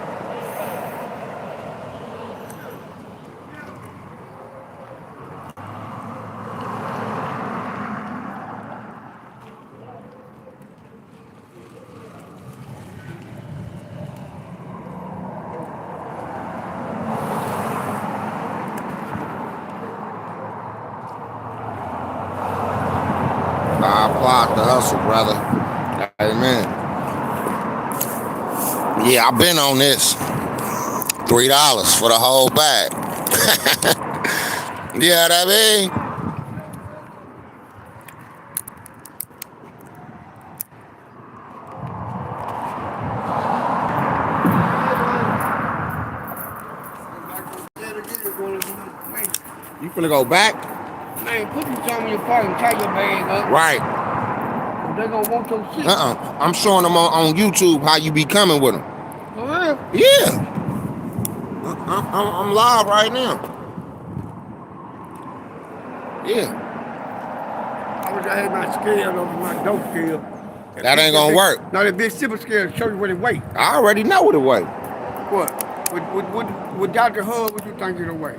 I applaud the hustle, brother. Amen. Yeah, I've been on this. $3 for the whole bag. You know what I mean? You finna go back? Man, put you something in your pocket and tie your bag up. Right. They gonna want your shit. I'm showing them on YouTube how you be coming with them. For real? Yeah. I'm live right now. Yeah. I wish I had my scale over my dope scale. That ain't gonna work. No, that big silver scale show you what it weight. I already know what it weigh. What? With Dr. Hub, what you think it'll weigh?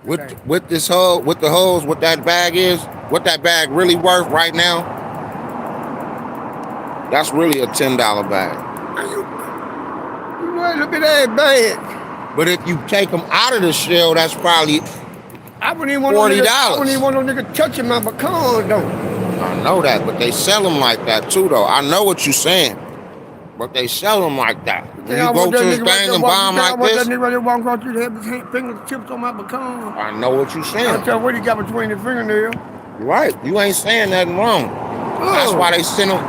With this hole, with the holes, what that bag is, what that bag really worth right now, that's really a $10 bag. You know, it's a bit that bad. But if you take them out of the shell, that's probably I wouldn't even want $40. I wouldn't even want no nigga touching my pecan though. I know that, but they sell them like that too, though. I know what you're saying, but they sell them like that. When you go to this thing and buy them like this, that nigga right there walking across through the head, his fingertips on my pecan. I know what you're I saying. tell you what he got between the fingernails. Right, you ain't saying nothing wrong. That's Oh. why they send them.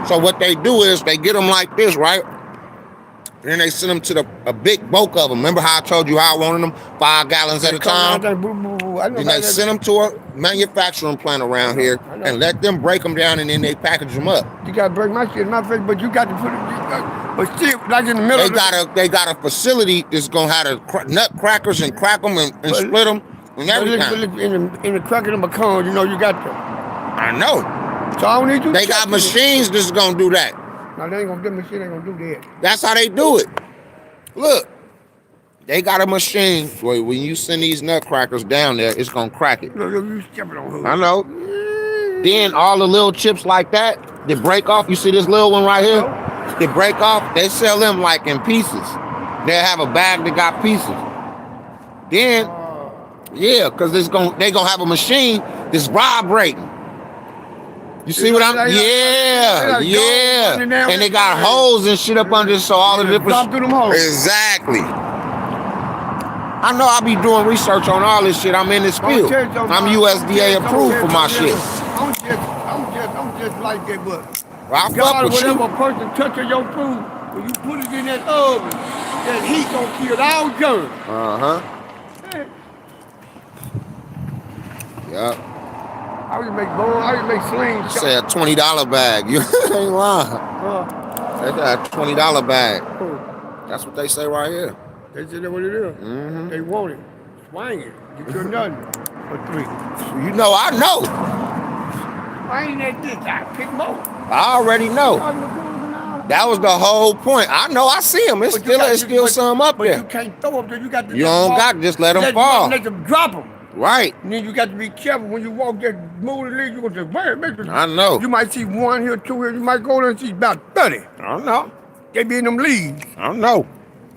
So what they do is they get them like this, right? Then they send them to a big bulk of them. Remember how I told you how I wanted them 5 gallons at a time? Then Then they send them to a manufacturing plant around here and let them break them down, and then they package them up. You gotta break my shit in my face, but you got to put it. But still, like in the middle. They got a facility that's gonna have the nut crackers and crack them and split them and everything. In the crack of the pecan, you know you got to. I know. So I don't need you. They got machines that's gonna do that. No, they ain't gonna. Them machine ain't gonna do that. That's how they do it. Look, they got a machine where when you send these nutcrackers down there, it's gonna crack it. Look, you stepping on her. I know. Then all the little chips like that, they break off. You see this little one right here? They break off. They sell them like in pieces. They have a bag that got pieces. Then, yeah, because they gonna have a machine that's vibrating. You see what I'm? Yeah. And they got holes and shit up under, so all the different. Drop through them holes. Exactly. I know I be doing research on all this shit. I'm in this field. I'm USDA approved for my shit. I'm just like that, but I fuck with whatever you. person touching your food, when you put it in that oven, that heat gonna kill all germs. Yep. I would make bones, I would make slings. Say a $20 bag. You ain't lying. They got a $20 bag. That's what they say right here. They said that's what it is. Mm-hmm. They want it. Swing it. Get your nothing for $3. You know, I know. I ain't at this. I pick more. I already know. That was the whole point. I know. I see them. It's still some up but there. you can't throw them there. You got to. You don't got to just let them fall. Let them drop them. Right. And then you got to be careful when you walk that move the leg. You go to the I know. You might see 1 here, 2 here. You might go there and see about 30. I know. They be in them leaves. I know.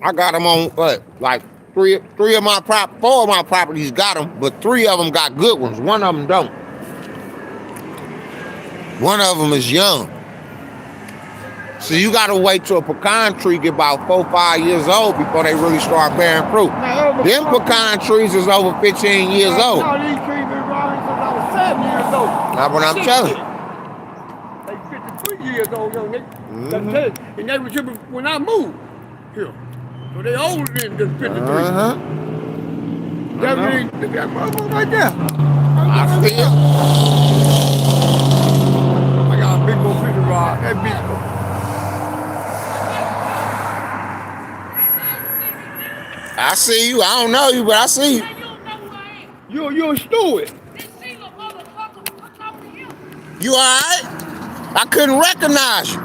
I got them on like 4 of my properties got them, but 3 of them got good ones. 1 of them don't. 1 of them is young. So you gotta wait till a pecan tree get about 4 or 5 years old before they really start bearing fruit. Them pecan trees is over 15 years old. No, these trees been growing since I was 7 years old. That's what I'm telling you. They 53 years old, young nigga. And they was here when I moved here. So they older than 53. That know. means that motherfucker right there. I see it. I got a big old fishing rod. That bitch. I see you. I don't know you, but I see you. Hey, you don't know who I am. You a steward. This single motherfucker, I'm talking to you. You all right? I couldn't recognize you.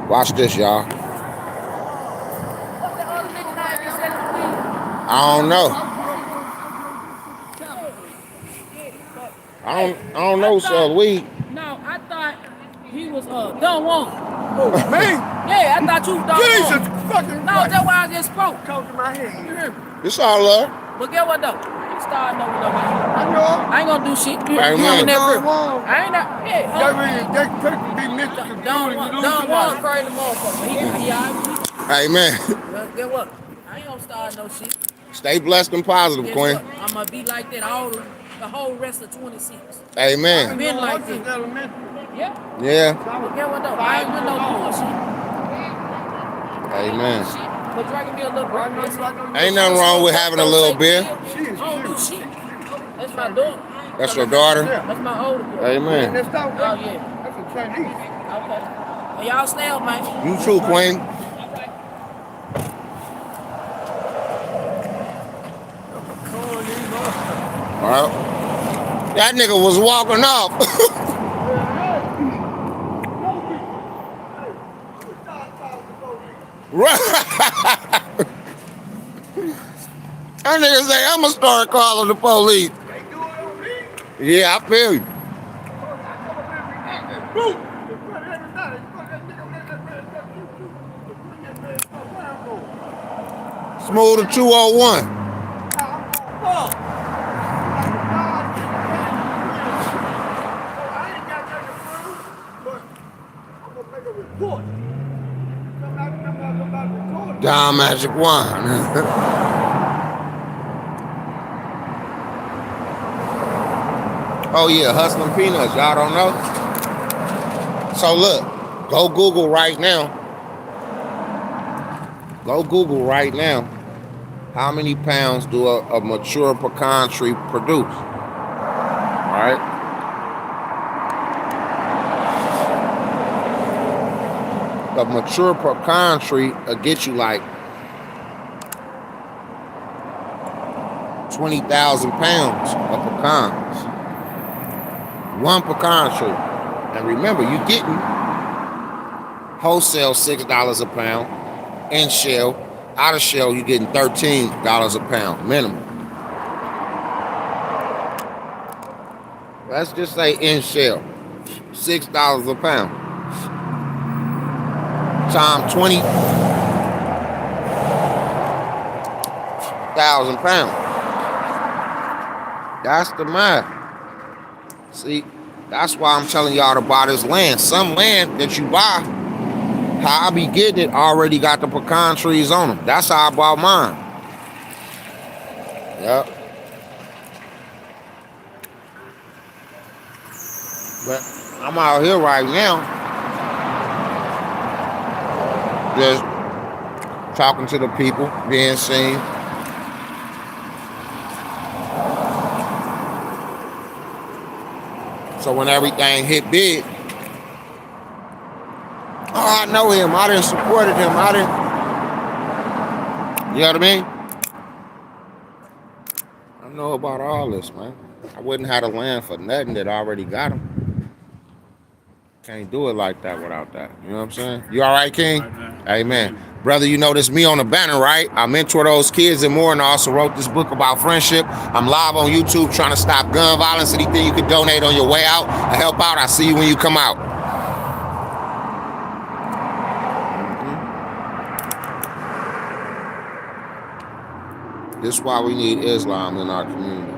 Watch this, y'all. What's the other nigga name you said to me? I don't know. I don't know, so weed. No, I thought he was Don Juan. Oh, man. Yeah, I thought you was Don Jesus Juan. fucking No, Christ. that's why I just spoke. Come to my You head. hear me? It's all love. But get what though? You starting over though. I know. I ain't gonna do shit. You Hey, you man. in that Don grip. Juan. I ain't not. Yeah. That means that person be Mr. Don Juan crazy motherfucker. He alright. Hey, man. Well, get what? I ain't gonna start no shit. Stay blessed and positive, Guess Queen. what? I'm gonna be like that all the whole rest of 26. Amen. Been like this. Elementary. Yeah. Yeah. But get what though? I ain't with no bullshit. Amen. Shit. But drinking me a little bit. Ain't nothing wrong with having a little beer. I don't do shit. That's my daughter. That's your daughter? That's my older girl. Amen. That's not Oh yeah. That's a Chinese. Okay. Well, y'all stay up, man. You too, Queen. Well, that nigga was walking off. Right. That nigga say, I'm gonna start calling the police. Yeah, I feel you. Smooth to 201. Down Magic One. Oh yeah, hustling peanuts. Y'all don't know. So look, go Google right now. Go Google right now. How many pounds do a mature pecan tree produce? All right. A mature pecan tree will get you like 20,000 pounds of pecans. One pecan tree. And remember, you're getting wholesale $6 a pound. In shell. Out of shell, you're getting $13 a pound minimum. Let's just say in shell. $6 a pound. Time 20,000 pounds. That's the math. See, that's why I'm telling y'all to buy this land. Some land that you buy, how I be getting it, already got the pecan trees on them. That's how I bought mine. Yep. But I'm out here right now, just talking to the people, being seen. So when everything hit big, oh, I know him. I didn't support him. I didn't. You know what I mean? I know about all this, man. I wouldn't have the land for nothing that already got him. Can't do it like that without that. You know what I'm saying? You all right, King? Amen. Brother, you know this me on the banner, right? I mentor those kids and more, and I also wrote this book about friendship. I'm live on YouTube trying to stop gun violence. Anything you can donate on your way out or help out, I'll see you when you come out. This is why we need Islam in our community.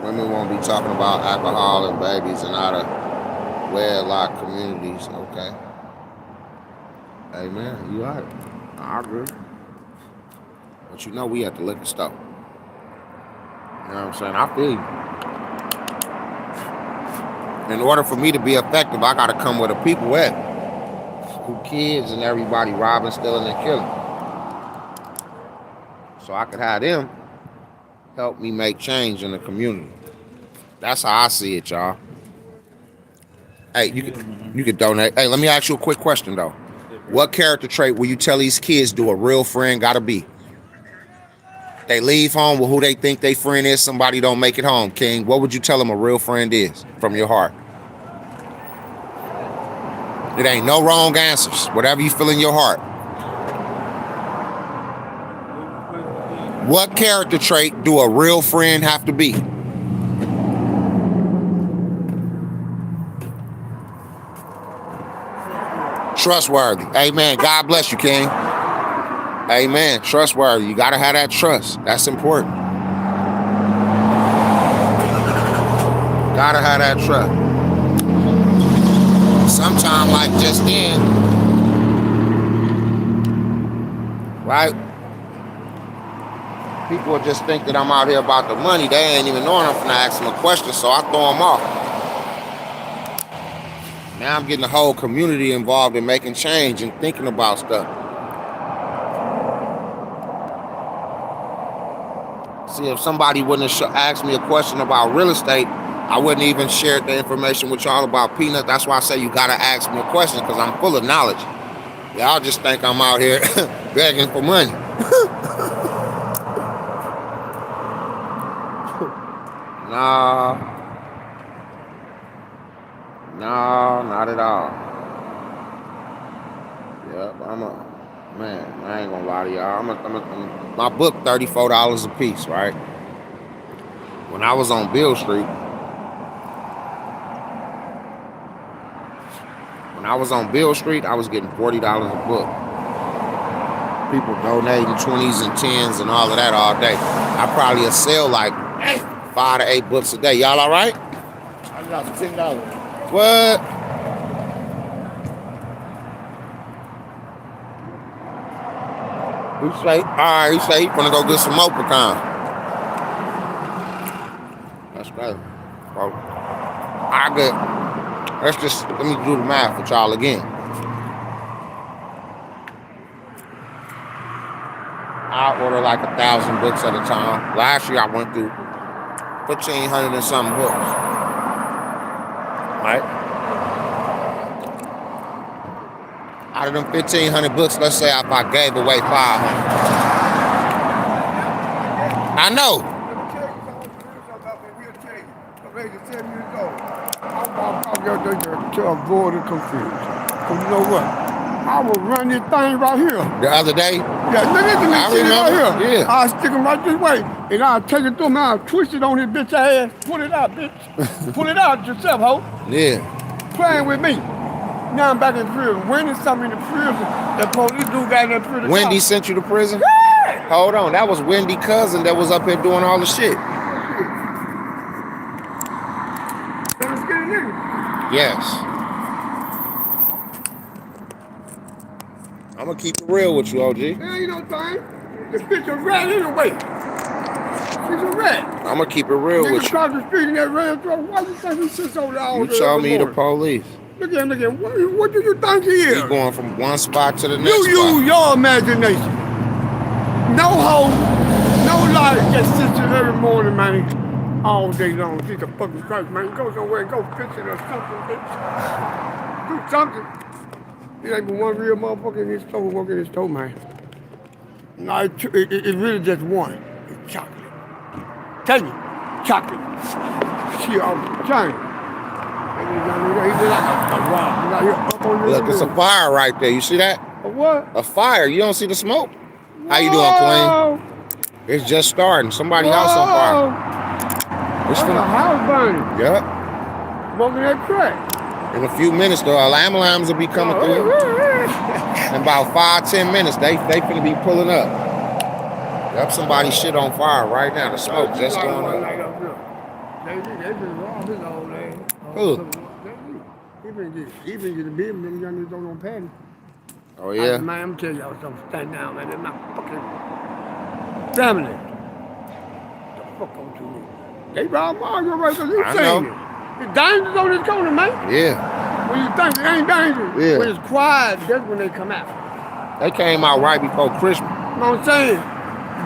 Women won't be talking about alcohol and babies and out of wedlock communities. Okay. Amen. You right. I agree. But you know we at the liquor store. You know what I'm saying? I feel you. In order for me to be effective, I gotta come where the people at. Who kids and everybody robbing, stealing, and killing. So I could have them help me make change in the community. That's how I see it, y'all. Hey, you can donate. Hey, let me ask you a quick question though. What character trait will you tell these kids do a real friend gotta be? They leave home with who they think their friend is, somebody don't make it home. King, what would you tell them a real friend is from your heart? It ain't no wrong answers. Whatever you feel in your heart. What character trait do a real friend have to be? Trustworthy. Amen. God bless you, King. Amen. Trustworthy. You got to have that trust. That's important. Got to have that trust. Sometime like just then, right? People will just think that I'm out here about the money. They ain't even knowing I'm finna ask them a question, so I throw them off. Now I'm getting the whole community involved in making change and thinking about stuff. See, if somebody wouldn't have asked me a question about real estate, I wouldn't even share the information with y'all about peanut. That's why I say you gotta ask me a question, because I'm full of knowledge. Y'all just think I'm out here begging for money. No, not at all. Yep, man, I ain't gonna lie to y'all. My book, $34 a piece, right? When I was on Bill Street, I was getting $40 a book. People donating 20s and 10s and all of that all day. I probably sell like 5 to 8 books a day. Y'all all right? I lost $10. What? He say he finna go get some more pecan. That's great. Well, let me do the math with y'all again. I order like 1,000 books at a time. Last year I went through 1,500 and something books. Right? Out of them 1,500 books, let's say if I gave away 500. I know. To avoid the confusion. Because you know what? I will run this thing right here. The other day? Yeah, look at this shit right here. Yeah. I'll stick him right this way. And I'll take it through him. I'll twist it on his bitch ass. Pull it out, bitch. Pull it out yourself, ho. Yeah. Playing with me. Now I'm back in prison. Wendy sent me to prison. That police dude got in that prison. Wendy sent you to prison? Yeah. Hold on. That was Wendy's cousin that was up here doing all the shit. Yes. I'm gonna keep it real with you, OG. There ain't no thing. The bitch a rat anyway. She's a rat. I'm gonna keep it real with you. Across the street in that red truck. Why you think he sits over there all You day told every me the morning? police. Look at him. What do you think he is? He's going from one spot to the next You spot. use your imagination. No hoe, no lie, just sits there every morning, man. All day long. Jesus fucking Christ, man. Go somewhere and go fix it or something, bitch. Do something. It ain't but one real motherfucker in this store working in this store, man. No, it really just one. It's chocolate. Tell you, chocolate. She off the chain. Look, it's a fire right there. You see that? A what? A fire. You don't see the smoke? How you doing, Queen? It's just starting. Somebody house on fire. It's a house burning. Yep. Smoking that crack. In a few minutes, the alarms will be coming through. In about 5-10 minutes, they finna be pulling up. Yep, somebody's shit on fire right now. The smoke just going up. They just robbed his old ass. Who? He been getting beat. Them young niggas don't patty. Oh yeah. Man, I'm telling y'all something. Stand down, man. They're not fucking. family. The fuck on to me. They robbed Margaret right because you I saying know. it. It's dangerous on this corner, man. Yeah. When you think it ain't dangerous, Yeah. when it's quiet, that's when they come out. They came out right before Christmas. You know what I'm saying?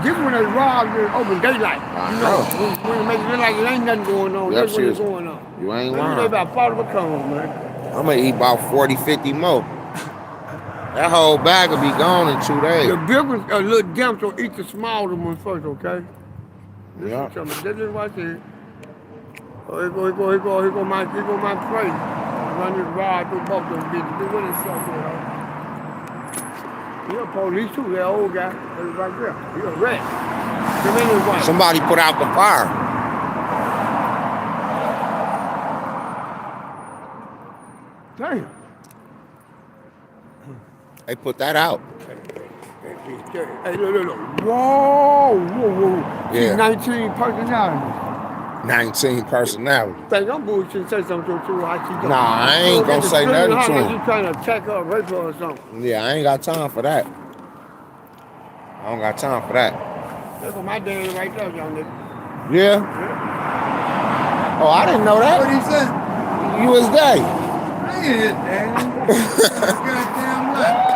This when they rob in open daylight. I You know. when it make it look like it ain't nothing going on. Yep, That's when it's sis. going on. You ain't Man, they lying. about part of a cone, man. I'm gonna eat about 40, 50 more. That whole bag will be gone in 2 days. The big ones are a little damp, so eat the smaller one first, okay? Yeah. This is what I said. Oh, here go my plate. Run this ride through both them bitches. Do what it's up there, He a police too, that old guy. That's right there. He a rat. Come in his wife. Somebody put out the fire. Damn. They put that out. Hey, look. Whoa. Yeah. See, 19 personalities. 19 personality. Think I'm bullshit. Say something to her. How she go. Nah, I ain't gonna say nothing to Like him. you trying to attack her, or rape her or something. Yeah, I ain't got time for that. I don't got time for that. That's what my daddy right there, young nigga. Yeah? Oh, I didn't know that. What he say? You was gay. I ain't his daddy. Goddamn lie.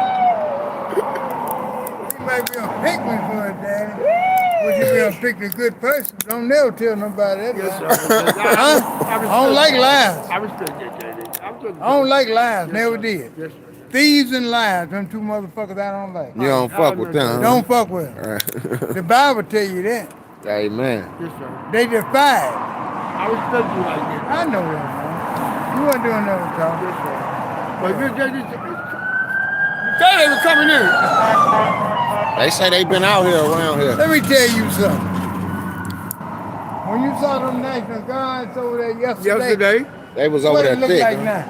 He might be gonna pick me for a daddy. But you be gonna pick a good person. Don't never tell nobody that. Yes, lie. sir. I don't like lies. I respect that, daddy. I don't like lies. Never sir. did. Yes, sir. Thieves and lies, them two motherfuckers I don't like. You don't fuck with them. Don't fuck with them. The Bible tell you that. Amen. Yes, sir. They defied. I respect you like that. I know that, man. You wasn't doing nothing, Tom. Yes, sir. But you say they were coming in. They say they been out here around here. Let me tell you something. When you saw them National Guards over there yesterday, They was over what there it look thick. like huh? now?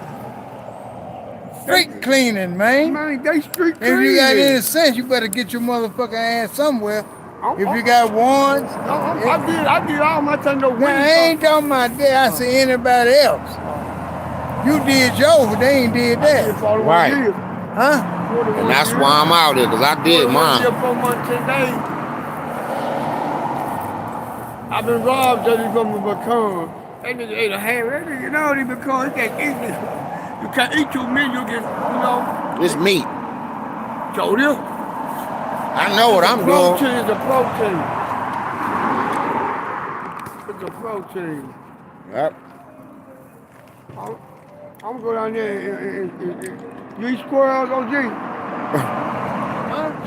Street cleaning, man. Man, they street If you got any sense, you better get your motherfucking ass somewhere. If you got warrants, I did all my time to now, I ain't talking about that. I say anybody else. You did yours, but they ain't did that. Right. Huh? And that's why I'm out here, because I did 4 mine. 4 months, 10 days. I've been robbed just from a pecan. That nigga ate a ham. That nigga, you know, he pecan, he can't eat this. You can't eat too many, you get, It's meat. told you. I know what I'm doing. Protein is a protein. It's a protein. Yep. I'm gonna go down there and you eat squirrels, OG?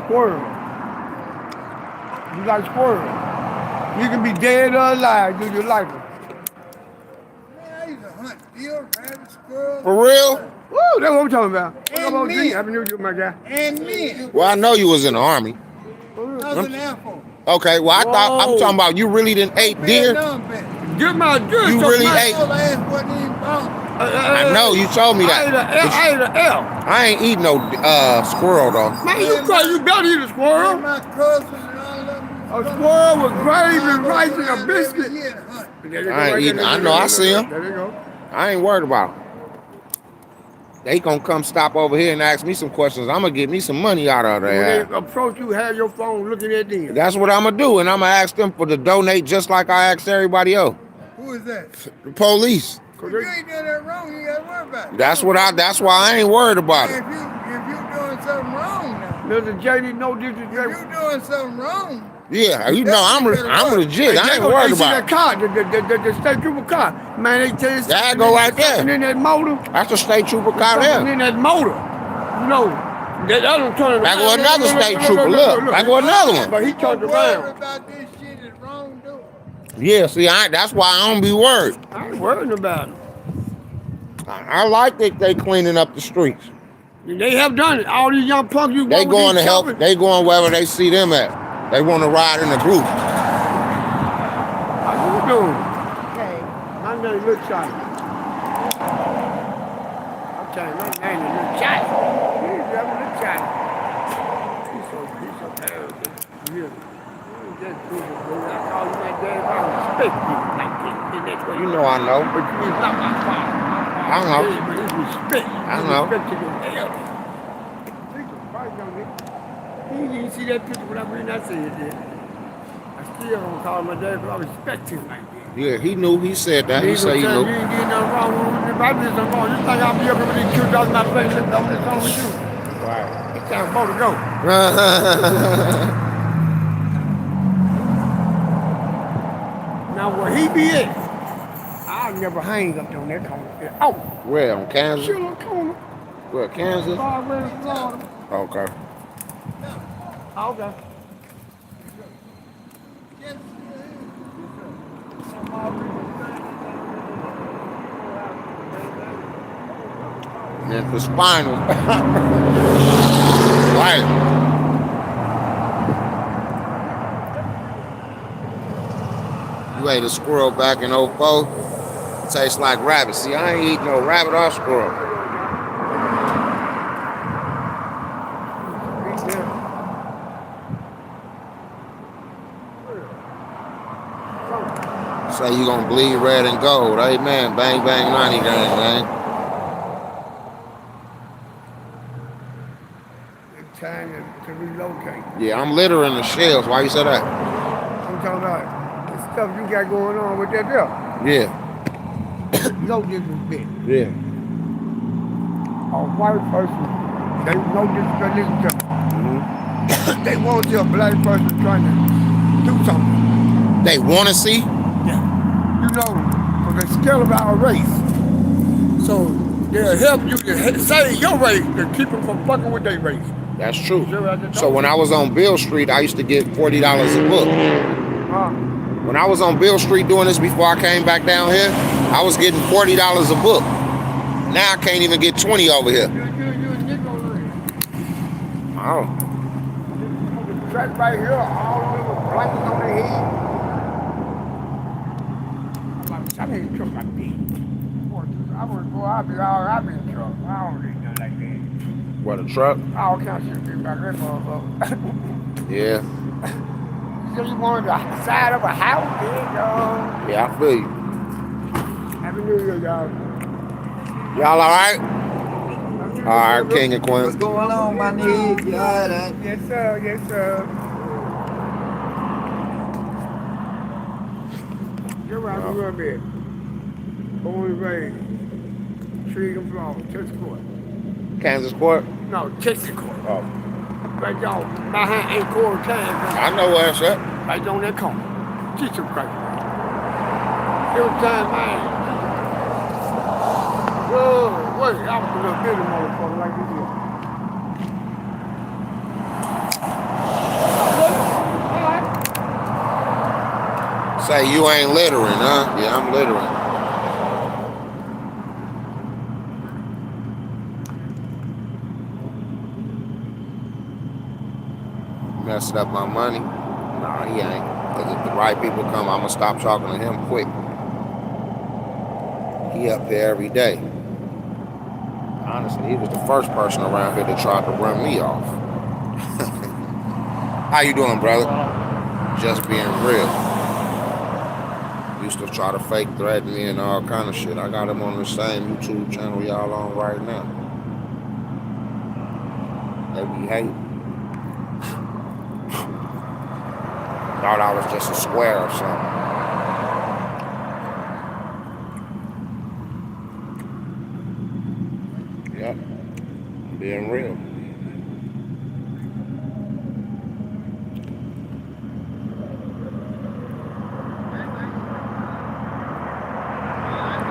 Squirrel. You like squirrel? You can be dead or alive. Do you like them? Man, I used to hunt deer, rabbit, squirrels, For real? Woo, that's what I'm talking about. What And up, OG? me. Happy New Year, my guy. and men. Well, I know you was in the Army. I was in the Air Force. Okay, well, I thought, I'm Whoa. talking about you really didn't ate deer? Vietnam vet. Get my deer. You so really my- ate- All ass wasn't even bone. I know, you told me I ate that. an L. I ain't eat no squirrel, though. Man, you better eat a And squirrel. my cousins and all of them. A squirrel with gravy and rice and a biscuit. Yeah, hunt. There they go, I ain't right eating- there, I there know, they I go, see 'em. There they go. I ain't worried about them. They gonna come stop over here and ask me some questions. I'm gonna get me some money out of When there. they approach you, have your phone looking at them. That's what I'm gonna do, and I'm gonna ask them for to donate just like I asked everybody else. Who is that? The police. If you ain't doing that wrong, you gotta worry about it. That's why I ain't worried about If it. you doing something wrong now, Mr. JD, no if you disrespect. doing something wrong, Yeah, you know I'm legit. I ain't worried See about that it. car, the state trooper car. Man, they tell you That go right there. something in that motor. That's a state trooper car Something there. in that motor. You know, that other turn There go another state trooper. Look, there go another one. But he turned worry around. about this shit is wrong, dude. Yeah, see, that's why I don't be worried. I ain't worrying about it. I like that they cleaning up the streets. They have done it. All these young punks you They walk with going to these help. choppers. They going wherever they see them at. They want to ride in a group. How you doing? My name is Lil Shotty. I'm telling you, my name is Lil Shotty. He's Lil Shotty. He's so arrogant. Really. That's cool, bro. I call you my dad. I respect you like this. And that's what You know I know. But you is not my father. I know. Yeah, but it's respect. I know. Respect to your elders. Jesus Christ, young nigga. You didn't see that picture when I said that. still gonna call my dad because I respect him like that. Yeah, he knew. He said that. He He said gonna he tell knew. me you ain't did nothing wrong with me. If I did something wrong, you think I'll be up here with these $2 in my face and tell me what's wrong with you? Right. It's time for to go. Now where he be at, I'll never hang up on that corner. Oh, Where on Kansas? chill on corner. Where Kansas? Far West Florida. Okay. Okay. Memphis Spinal. Right. You ate a squirrel back in '04. Tastes like rabbit. See, I ain't eat no rabbit or squirrel. Say you gonna bleed red and gold. Amen. Bang, bang, 90 gang, man. It's time to relocate. Yeah, I'm littering the shells. Why you say that? I'm talking about the stuff you got going on with that there. Yeah. No disrespect. Yeah. A white person, they no disrespect, listen to me. They want to see a black person trying to do something. They want to see? Yeah. You know, because they're scared of our race. So they'll help you to save your race to keep them from fucking with their race. That's true. So when I was on Bill Street, I used to get $40 a book. When I was on Bill Street doing this before I came back down here, I was getting $40 a book. Now I can't even get 20 over here. You a nigga Oh. the track right here, all over with blankets on their head. I mean, truck like this. I would go, I'll be in trouble. I don't need nothing like that. What, a truck? All kinds of shit back that motherfucker. Yeah. So you wanted the side of a house, big dog. Yeah, I feel you. Happy New Year, y'all. Y'all all right? All right, King and What's Queen. going on, my nigga? You all right? Yes, sir. Yes, sir. You're right, a little bit. Born and raised. Tree and flower, Texas Court. Kansas Court? No, Texas Court. Oh. Right down behind 8 quarter time. I know where it's at. Right on that corner. Jesus Christ. Every time I whoa, wait, I was a little bitty motherfucker like this here. Say you ain't littering, huh? Yeah, I'm littering. Messing up my money? Nah, he ain't. Because if the right people come, I'm going to stop talking to him quick. He up here every day. Honestly, he was the first person around here that tried to run me off. How you doing, brother? Just being real. Used to try to fake threaten me and all kind of shit. I got him on the same YouTube channel y'all on right now. They be hating. Thought I was just a square or something. Yep. I'm being real.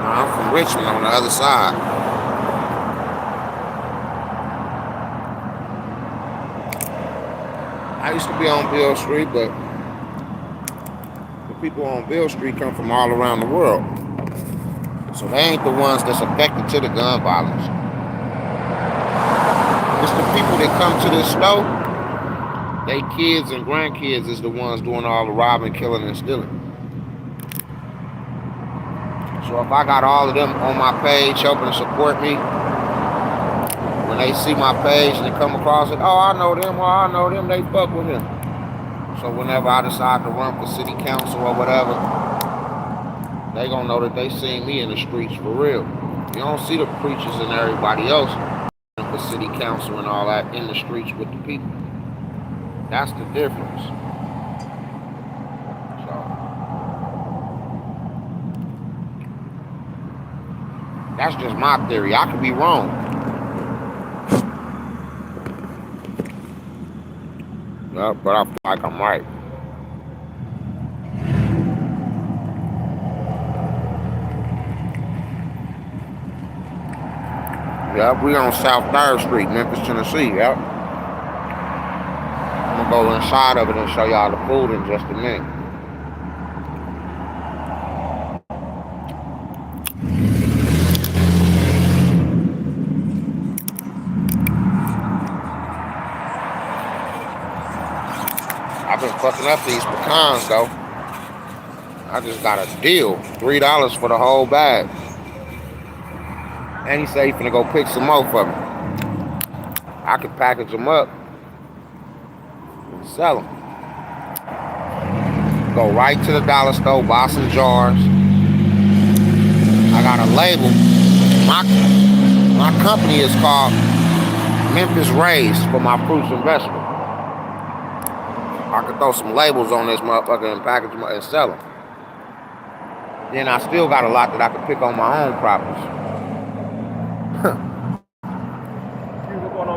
I'm from Richmond on the other side. I used to be on Bill Street, but the people on Bill Street come from all around the world. So they ain't the ones that's affected to the gun violence. It's the people that come to this store, they kids and grandkids is the ones doing all the robbing, killing, and stealing. So if I got all of them on my page helping to support me, when they see my page and they come across it, oh, I know them, they fuck with him. So whenever I decide to run for city council or whatever, they gonna know that they seen me in the streets for real. You don't see the preachers and everybody else for city council and all that in the streets with the people. That's the difference. That's just my theory. I could be wrong. Yeah, but I feel like I'm right. Yep, we on South 3rd Street, Memphis, Tennessee. Yep. I'm gonna go inside of it and show y'all the food in just a minute. I've been fucking up these pecans though. I just got a deal. $3 for the whole bag. And he said he finna go pick some more for me. I could package them up and sell them. Go right to the dollar store, buy some jars. I got a label. My company is called Memphis Raised for my fruits and vegetables. I could throw some labels on this motherfucker and package them and sell them. Then I still got a lot that I could pick on my own properties.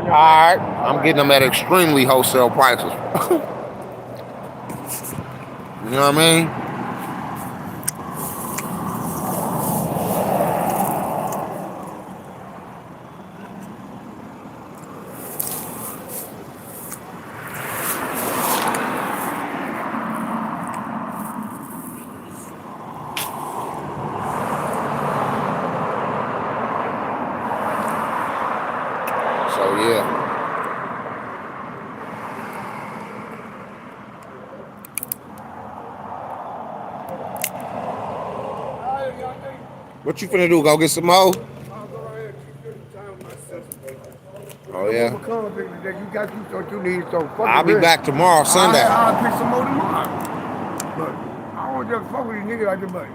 Alright, I'm getting them at extremely wholesale prices. You know what I mean? What you finna do? Go get some more? Oh yeah. You got you thought you need some. I'll be back tomorrow, Sunday. I'll pick some more tomorrow. But I don't just fuck with these niggas like that, buddy.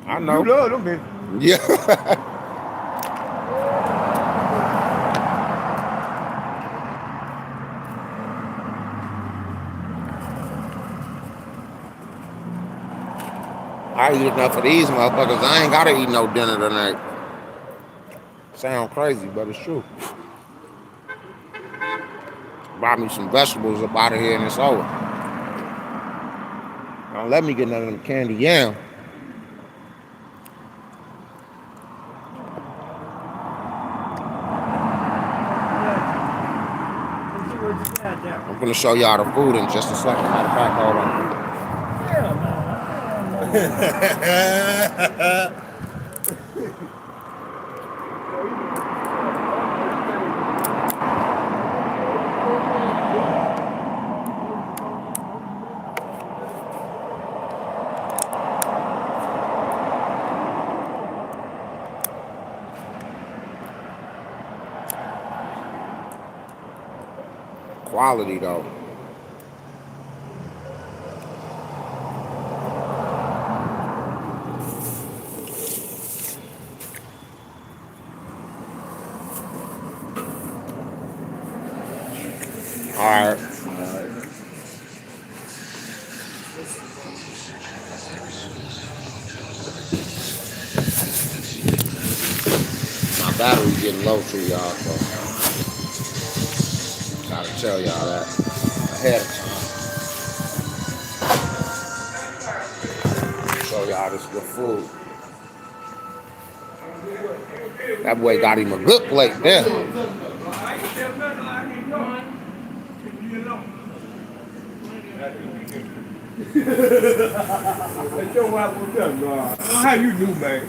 I know. You love them bitches. Yeah. I eat enough of these motherfuckers. I ain't gotta eat no dinner tonight. Sound crazy, but it's true. Buy me some vegetables up out of here and it's over. Don't let me get none of them candy yam. I'm gonna show y'all the food in just a second. Matter of fact, hold on. Quality though. All right. My battery's getting low too, y'all, so gotta tell y'all that ahead of time. Show y'all this good food. That boy got him a good plate there. How you do, man?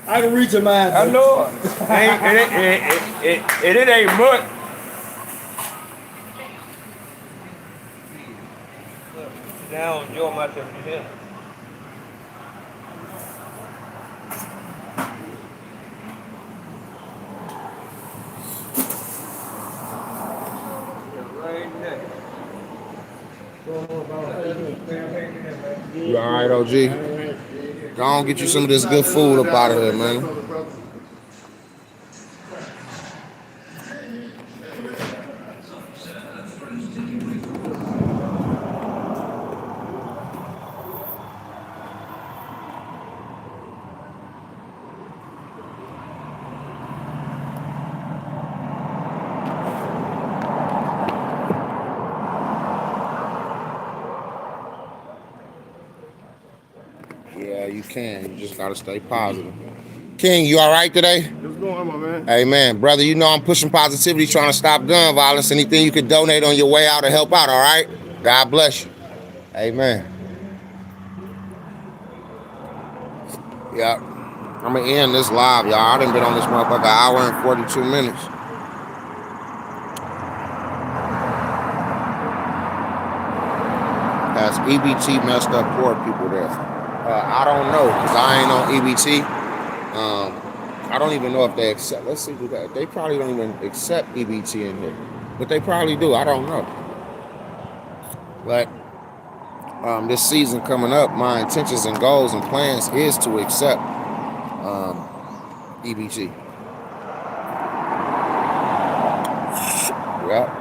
I can reach a man. I know it. It ain't much. Now enjoy myself here. You all right, OG? Go on, get you some of this good food up out of here, man. can. You just gotta stay positive. King, you all right today? What's going on, my man? Hey man, brother, you know I'm pushing positivity, trying to stop gun violence. Anything you could donate on your way out to help out, all right? God bless you. Amen. Yeah. I'm gonna end this live, y'all. I done been on this motherfucker an hour and 42 minutes. Has EBT messed up poor people there? I don't know, because I ain't on EBT. I don't even know if they accept. Let's see, they probably don't even accept EBT in here. But they probably do. I don't know. But this season coming up, my intentions and goals and plans is to accept EBT. Yep.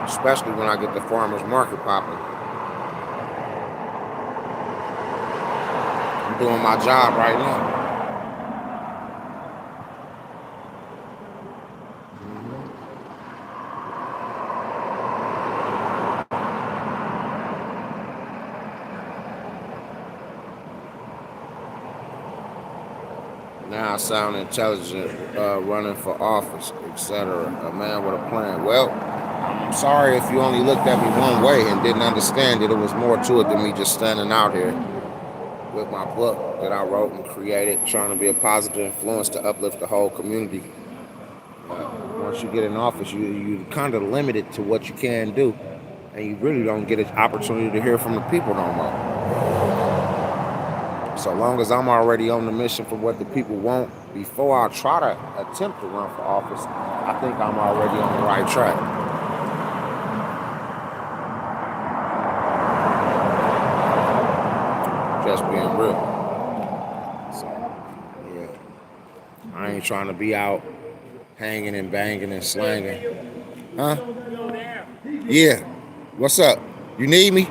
Especially when I get the farmer's market popping. I'm doing my job right now. Now I sound intelligent, running for office, etc. A man with a plan. Well, I'm sorry if you only looked at me one way and didn't understand that it was more to it than me just standing out here with my book that I wrote and created, trying to be a positive influence to uplift the whole community. Once you get in office, you kind of limited to what you can do, and you really don't get an opportunity to hear from the people no more. So long as I'm already on the mission for what the people want, before I try to attempt to run for office, I think I'm already on the right track. Just being real. So, yeah. I ain't trying to be out hanging and banging and slanging. Huh? Yeah. What's up? You need me?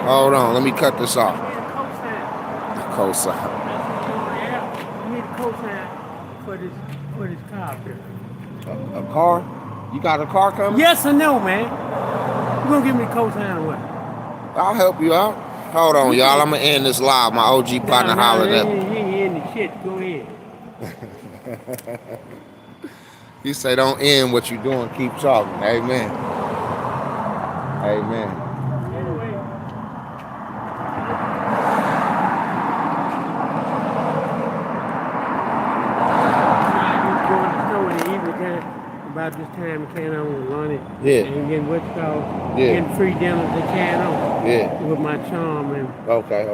Hold on, let me cut this off. Cosign. You need a cosign for this car up here. A car? You got a car coming? Yes or no, man? You gonna give me a cosign or what? I'll help you out. Hold on, y'all. I'm gonna end this live. My OG partner hollering at me. You ain't in the shit. Go ahead. He say don't end what you doing, keep talking. Amen. Amen. About this time in can on Lonnie. Yeah. And getting what's called Yeah. getting free dinners in can on. Yeah. With my charm and Okay.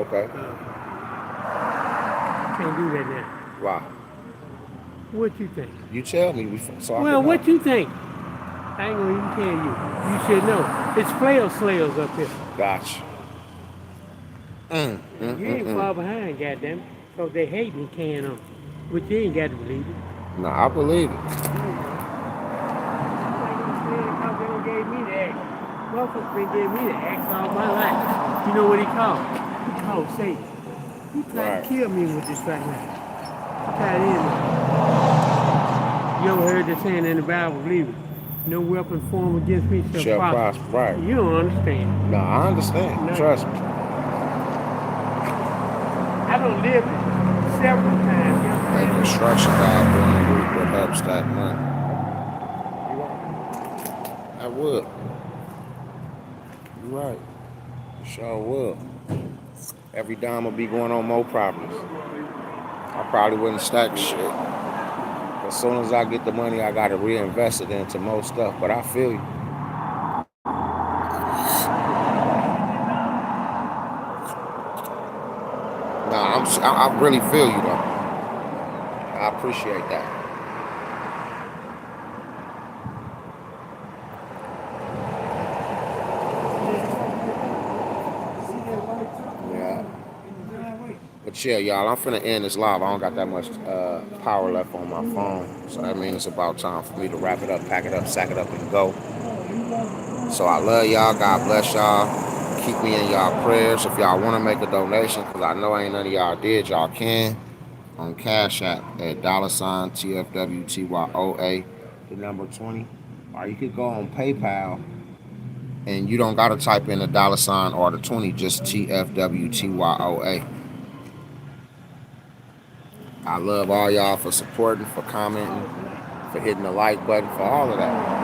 can't do that now. Wow. What you think? You tell me before. So Well, what you think? I ain't gonna even tell you. You should know. It's flail slayers up here. Gotcha. You ain't far behind, goddamn. So they hating can on. Which you ain't got to believe it. No, I believe it. Motherfuckers been giving me the axe all my life. You know what he called? He called Satan. He tried to kill me with this right now. He tried to end me. You ever heard the saying in the Bible, believe it? No weapon formed against me shall prosper. Right. You don't understand. No, I understand. No. Trust me. I done lived it several times. You That understand? construction guy during the week would help stack money. I would. You're right. You sure will. Every dime will be going on more properties. I probably wouldn't stack shit. As soon as I get the money, I got to reinvest it into more stuff. But I feel you. Nah, I really feel you though. I appreciate that. Yeah. But yeah, y'all, I'm finna end this live. I don't got that much power left on my phone. So that means it's about time for me to wrap it up, pack it up, sack it up, and go. So I love y'all. God bless y'all. Keep me in y'all prayers. If y'all want to make a donation, because I know ain't none of y'all did, y'all can. On Cash App at $TFWTYOA, the number 20. Or you could go on PayPal And you don't gotta type in the $ or the 20, just TFWTYOA. I love all y'all for supporting, for commenting, for hitting the like button, for all of that.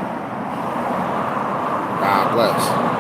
God bless.